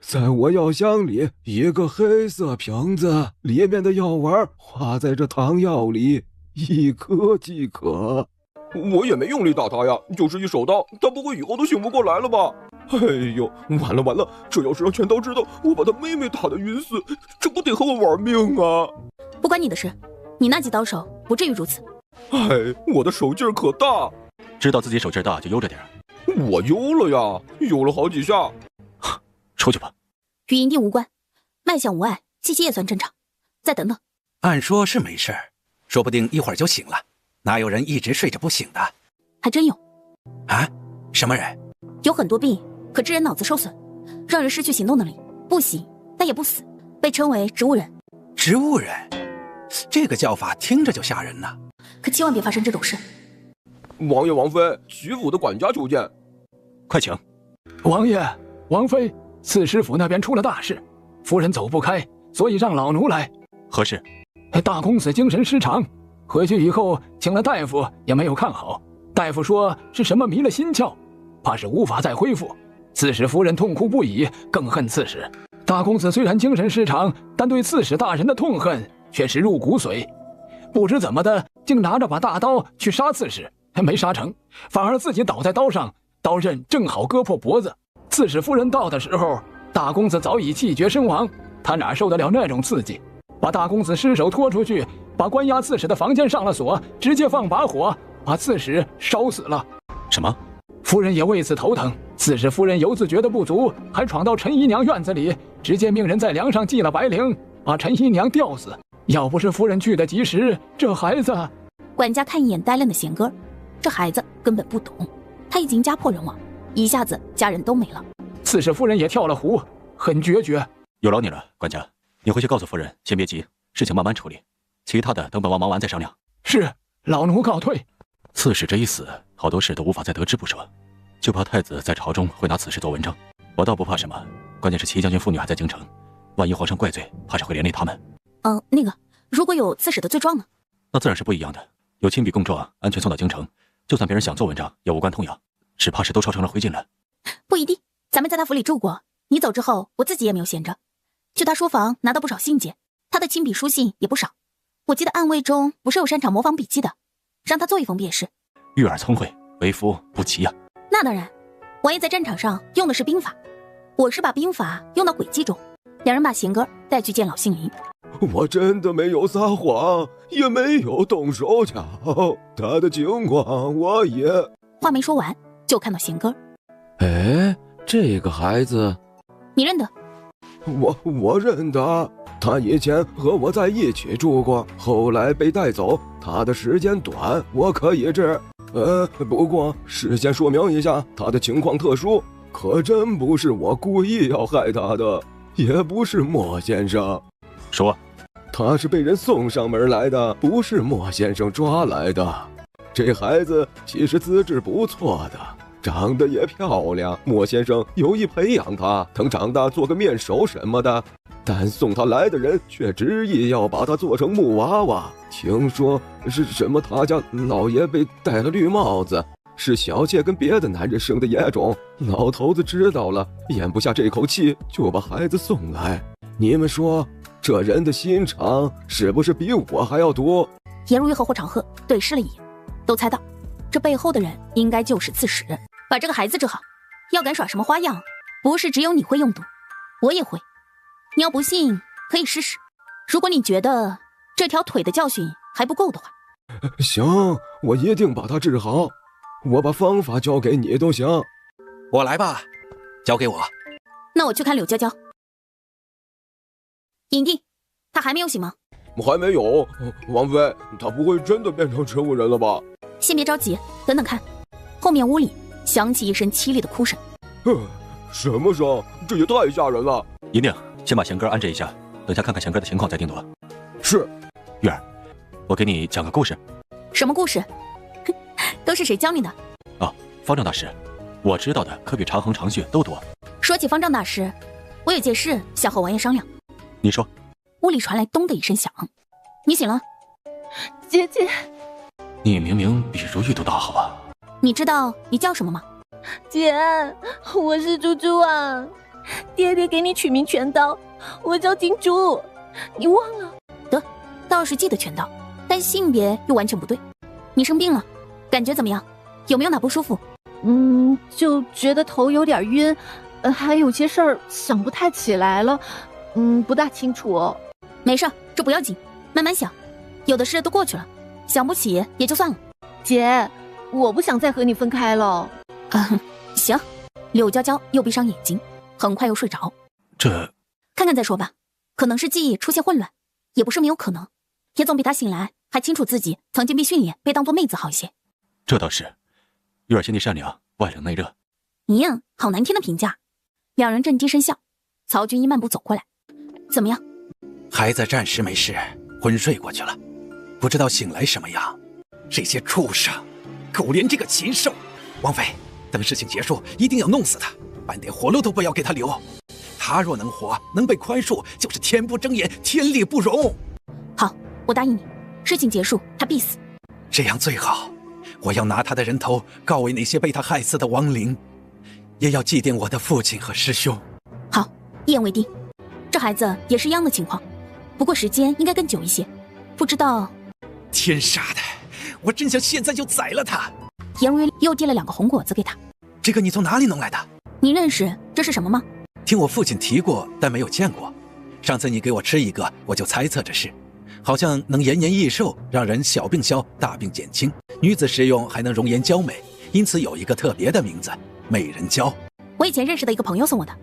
在我药箱里一个黑色瓶子，里面的药丸化在这汤药里，1颗即可。我也没用力打他呀，就是一手刀，他不会以后都醒不过来了吧？哎呦，完了，这要是让全刀知道我把他妹妹打得晕死，这不得和我玩命啊！不关你的事，你那级刀手不至于如此。哎，我的手劲儿可大。知道自己手劲大就悠着点。我悠了呀，悠了好几下。出去吧。与营地无关，脉象无碍，气息也算正常。再等等。按说是没事，说不定一会儿就醒了。哪有人一直睡着不醒的？还真有。啊？什么人？有很多病可致人脑子受损，让人失去行动能力，不醒但也不死，被称为植物人。植物人？这个叫法听着就吓人呢。可千万别发生这种事。王爷王妃，齐府的管家求见。快请。王爷王妃，刺史府那边出了大事，夫人走不开，所以让老奴来。何事？大公子精神失常，回去以后请了大夫也没有看好，大夫说是什么迷了心窍，怕是无法再恢复。刺史夫人痛哭不已，更恨刺史。大公子虽然精神失常，但对刺史大人的痛恨却是入骨髓，不知怎么的，竟拿着把大刀去杀刺史，没杀成，反而自己倒在刀上，刀刃正好割破脖子。刺史夫人到的时候，大公子早已气绝身亡，他哪受得了那种刺激，把大公子尸首拖出去，把关押刺史的房间上了锁，直接放把火，把刺史烧死了。什么？夫人也为此头疼。刺史夫人由此觉得不足，还闯到陈姨娘院子里，直接命人在梁上系了白绫，把陈姨娘吊死。要不是夫人去得及时，这孩子……管家看一眼呆愣的贤哥，这孩子根本不懂，他已经家破人亡，一下子家人都没了。刺史夫人也跳了湖，很决绝。有劳你了，管家，你回去告诉夫人，先别急，事情慢慢处理，其他的等本王忙完再商量。是，老奴告退。刺史这一死，好多事都无法再得知不说，就怕太子在朝中会拿此事做文章。我倒不怕什么，关键是齐将军父女还在京城，万一皇上怪罪，怕是会连累他们。那个，如果有刺史的罪状呢？那自然是不一样的，有亲笔供状，安全送到京城，就算别人想做文章，也无关痛痒，只怕是都烧成了灰烬了。不一定，咱们在他府里住过，你走之后，我自己也没有闲着，去他书房拿到不少信件，他的亲笔书信也不少。我记得暗卫中不是有擅长模仿笔迹的，让他做一封便是。玉儿聪慧，为夫不齐啊。那当然，王爷在战场上用的是兵法，我是把兵法用到诡计中。两人把贤哥带去见老杏林。我真的没有撒谎，也没有动手脚，他的情况我也……话没说完，就看到贤哥。哎，这个孩子，你认得？我认得，他以前和我在一起住过，后来被带走，他的时间短，我可以治。不过事先说明一下，他的情况特殊，可真不是我故意要害他的，也不是莫先生。说，他是被人送上门来的，不是莫先生抓来的。这孩子其实资质不错的，长得也漂亮，莫先生有意培养他，等长大做个面首什么的。但送他来的人却执意要把他做成木娃娃。听说是什么他家老爷被戴了绿帽子，是小妾跟别的男人生的野种。老头子知道了，咽不下这口气，就把孩子送来。你们说，这人的心肠是不是比我还要多？颜如玉和霍长鹤对视了一眼，都猜到这背后的人应该就是刺史。把这个孩子治好，要敢耍什么花样，不是只有你会用毒，我也会。你要不信，可以试试。如果你觉得这条腿的教训还不够的话，行，我一定把他治好。我把方法交给你都行。我来吧，交给我。那我去看柳娇娇。影帝，他还没有醒吗？还没有。王妃，他不会真的变成植物人了吧？先别着急，等等看。后面屋里响起一声凄厉的哭声。什么声？这也太吓人了！一定先把贤哥安置一下，等下看看贤哥的情况再定夺。是。月儿，我给你讲个故事。什么故事？都是谁教你的？哦，方丈大师，我知道的可比长衡长穴都多。说起方丈大师，我有件事想和王爷商量。你说。屋里传来咚的一声响，你醒了。姐姐，你明明比如玉都大好啊。你知道你叫什么吗？姐，我是猪猪啊，爹爹给你取名全刀，我叫金珠，你忘了？得，倒是记得全刀，但性别又完全不对。你生病了，感觉怎么样？有没有哪不舒服？就觉得头有点晕，还有些事儿想不太起来了，不大清楚哦。没事，这不要紧，慢慢想，有的事都过去了，想不起也就算了。姐，我不想再和你分开了。行。柳娇娇又闭上眼睛，很快又睡着。这看看再说吧，可能是记忆出现混乱，也不是没有可能，也总比她醒来还清楚自己曾经被训练被当作妹子好一些。这倒是，月儿心地善良，外冷内热。咦，好难听的评价。两人正低声笑，曹军一漫步走过来，怎么样？孩子暂时没事，昏睡过去了，不知道醒来什么样。这些畜生，狗连这个禽兽！王妃，等事情结束，一定要弄死他，半点活路都不要给他留。他若能活，能被宽恕，就是天不睁眼，天理不容。好，我答应你，事情结束，他必死。这样最好。我要拿他的人头告慰那些被他害死的亡灵，也要祭奠我的父亲和师兄。好，一言为定。这孩子也是一样的情况，不过时间应该更久一些，不知道。天杀的，我真想现在就宰了他。颜如玉又递了2个红果子给他。这个你从哪里弄来的？你认识这是什么吗？听我父亲提过，但没有见过。上次你给我吃一个，我就猜测这是，好像能延年益寿，让人小病消，大病减轻。女子食用还能容颜娇美，因此有一个特别的名字——美人蕉。我以前认识的一个朋友送我的，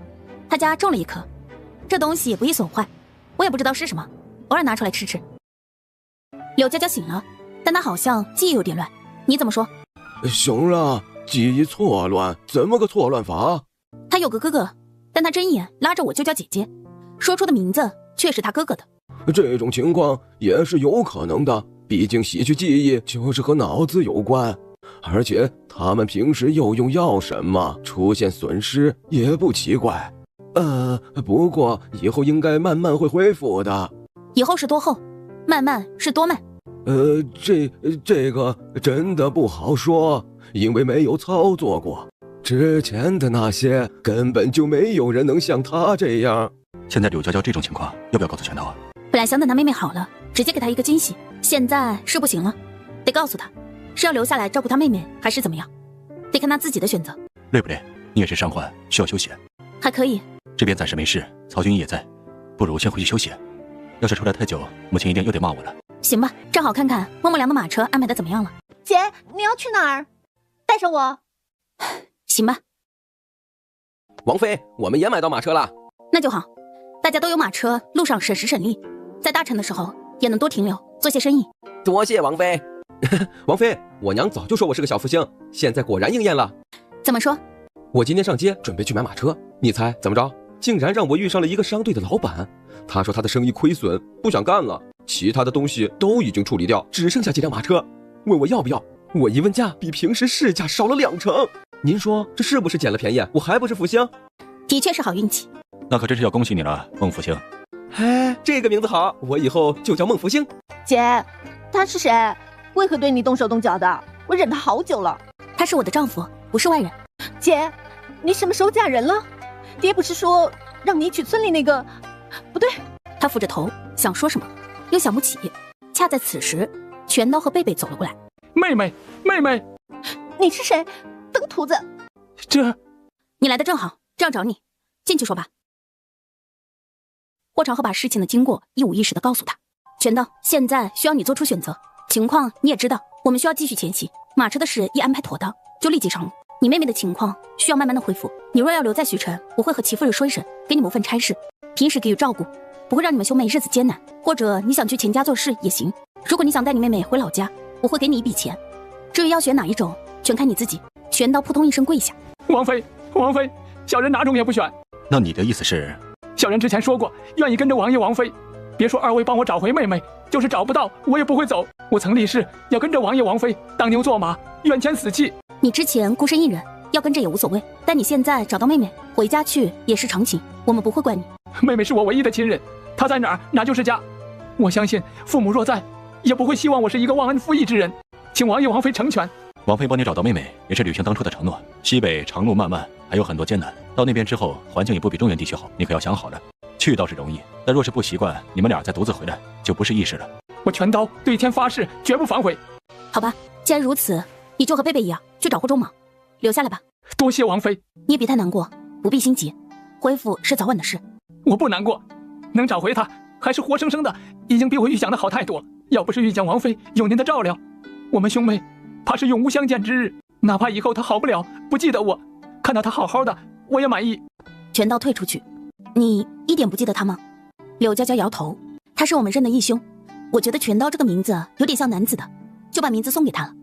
他家种了一棵。这东西不易损坏，我也不知道是什么，偶尔拿出来吃吃。柳娇娇醒了，但她好像记忆有点乱，你怎么说？行了，记忆错乱，怎么个错乱法？他有个哥哥，但他睁眼拉着我就叫姐姐，说出的名字却是他哥哥的。这种情况也是有可能的，毕竟洗去记忆就是和脑子有关，而且他们平时又用药什么，出现损失也不奇怪。不过以后应该慢慢会恢复的。以后是多后，慢慢是多慢？这个真的不好说，因为没有操作过。之前的那些根本就没有人能像他这样。现在柳娇娇这种情况，要不要告诉全道啊？本来想等她妹妹好了，直接给她一个惊喜，现在是不行了，得告诉她，是要留下来照顾她妹妹，还是怎么样？得看她自己的选择。累不累？你也是伤患，需要休息。还可以。这边暂时没事，曹军也在，不如先回去休息。要是出来太久，母亲一定又得骂我了。行吧，正好看看默默良的马车安排的怎么样了。姐，你要去哪儿？带上我。行吧。王妃，我们也买到马车了。那就好，大家都有马车，路上省时省力，在大城的时候也能多停留，做些生意。多谢王妃。王妃，我娘早就说我是个小福星，现在果然应验了。怎么说？我今天上街准备去买马车，你猜怎么着？竟然让我遇上了一个商队的老板。他说他的生意亏损，不想干了，其他的东西都已经处理掉，只剩下几辆马车，问我要不要。我一问价，比平时市价少了20%。您说这是不是捡了便宜？我还不是福星？的确是好运气。那可真是要恭喜你了，孟福星。哎，这个名字好，我以后就叫孟福星。姐，他是谁？为何对你动手动脚的？我忍他好久了。他是我的丈夫，不是外人。姐，你什么时候嫁人了？爹不是说让你娶村里那个……不对。他扶着头想说什么，又想不起。恰在此时，全刀和贝贝走了过来。妹妹，妹妹，你是谁？登徒子。你来的正好，正要找你，进去说吧。霍长河把事情的经过一五一十的告诉他。全刀，现在需要你做出选择，情况你也知道，我们需要继续前行。马车的事一安排妥当，就立即上路。你妹妹的情况需要慢慢的恢复，你若要留在许城，我会和齐夫人说一声，给你谋份差事，平时给予照顾，不会让你们兄妹日子艰难。或者你想去钱家做事也行。如果你想带你妹妹回老家，我会给你一笔钱。至于要选哪一种，全看你自己。全刀扑通一声跪下。王妃，王妃，小人哪种也不选。那你的意思是？小人之前说过，愿意跟着王爷王妃。别说二位帮我找回妹妹，就是找不到，我也不会走。我曾立誓要跟着王爷王妃当牛做马，愿签死契。你之前孤身一人，要跟着也无所谓。但你现在找到妹妹，回家去也是常情，我们不会怪你。妹妹是我唯一的亲人，她在哪儿，哪就是家。我相信父母若在，也不会希望我是一个忘恩负义之人。请王爷王妃成全。王妃帮你找到妹妹，也是履行当初的承诺。西北长路漫漫，还有很多艰难。到那边之后，环境也不比中原地区好，你可要想好了。去倒是容易，但若是不习惯，你们俩再独自回来，就不是易事了。我全刀对天发誓，绝不反悔。好吧，既然如此，你就和贝贝一样去找霍中莽，留下来吧。多谢王妃。你也别太难过，不必心急，恢复是早晚的事。我不难过，能找回她，还是活生生的，已经比我预想的好太多了。要不是遇见王妃有您的照料，我们兄妹怕是永无相见之日。哪怕以后她好不了，不记得我，看到她好好的，我也满意。全刀退出去。你一点不记得他吗？柳娇娇摇头，他是我们认的义兄。我觉得全刀这个名字有点像男子的，就把名字送给他了。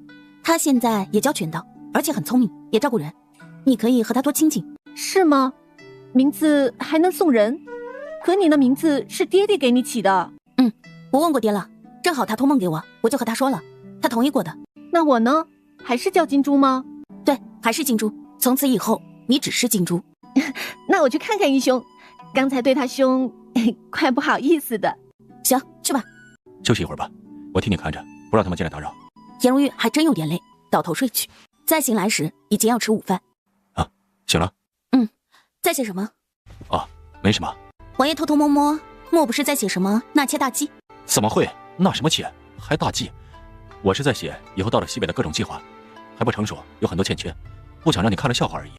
他现在也叫全刀，而且很聪明，也照顾人。你可以和他多亲近。是吗？名字还能送人？可你的名字是爹爹给你起的。我问过爹了，正好他托梦给我，我就和他说了，他同意过的。那我呢？还是叫金珠吗？对，还是金珠。从此以后，你只是金珠。那我去看看义兄。刚才对他凶，怪不好意思的。行，去吧。休息一会儿吧，我替你看着，不让他们进来打扰。颜如玉还真有点累，倒头睡去。再醒来时，已经要吃午饭。啊，醒了。在写什么？啊，没什么。王爷偷偷摸摸，莫不是在写什么纳妾大计？怎么会？纳什么妾？还大计？我是在写以后到了西北的各种计划，还不成熟，有很多欠缺，不想让你看了笑话而已。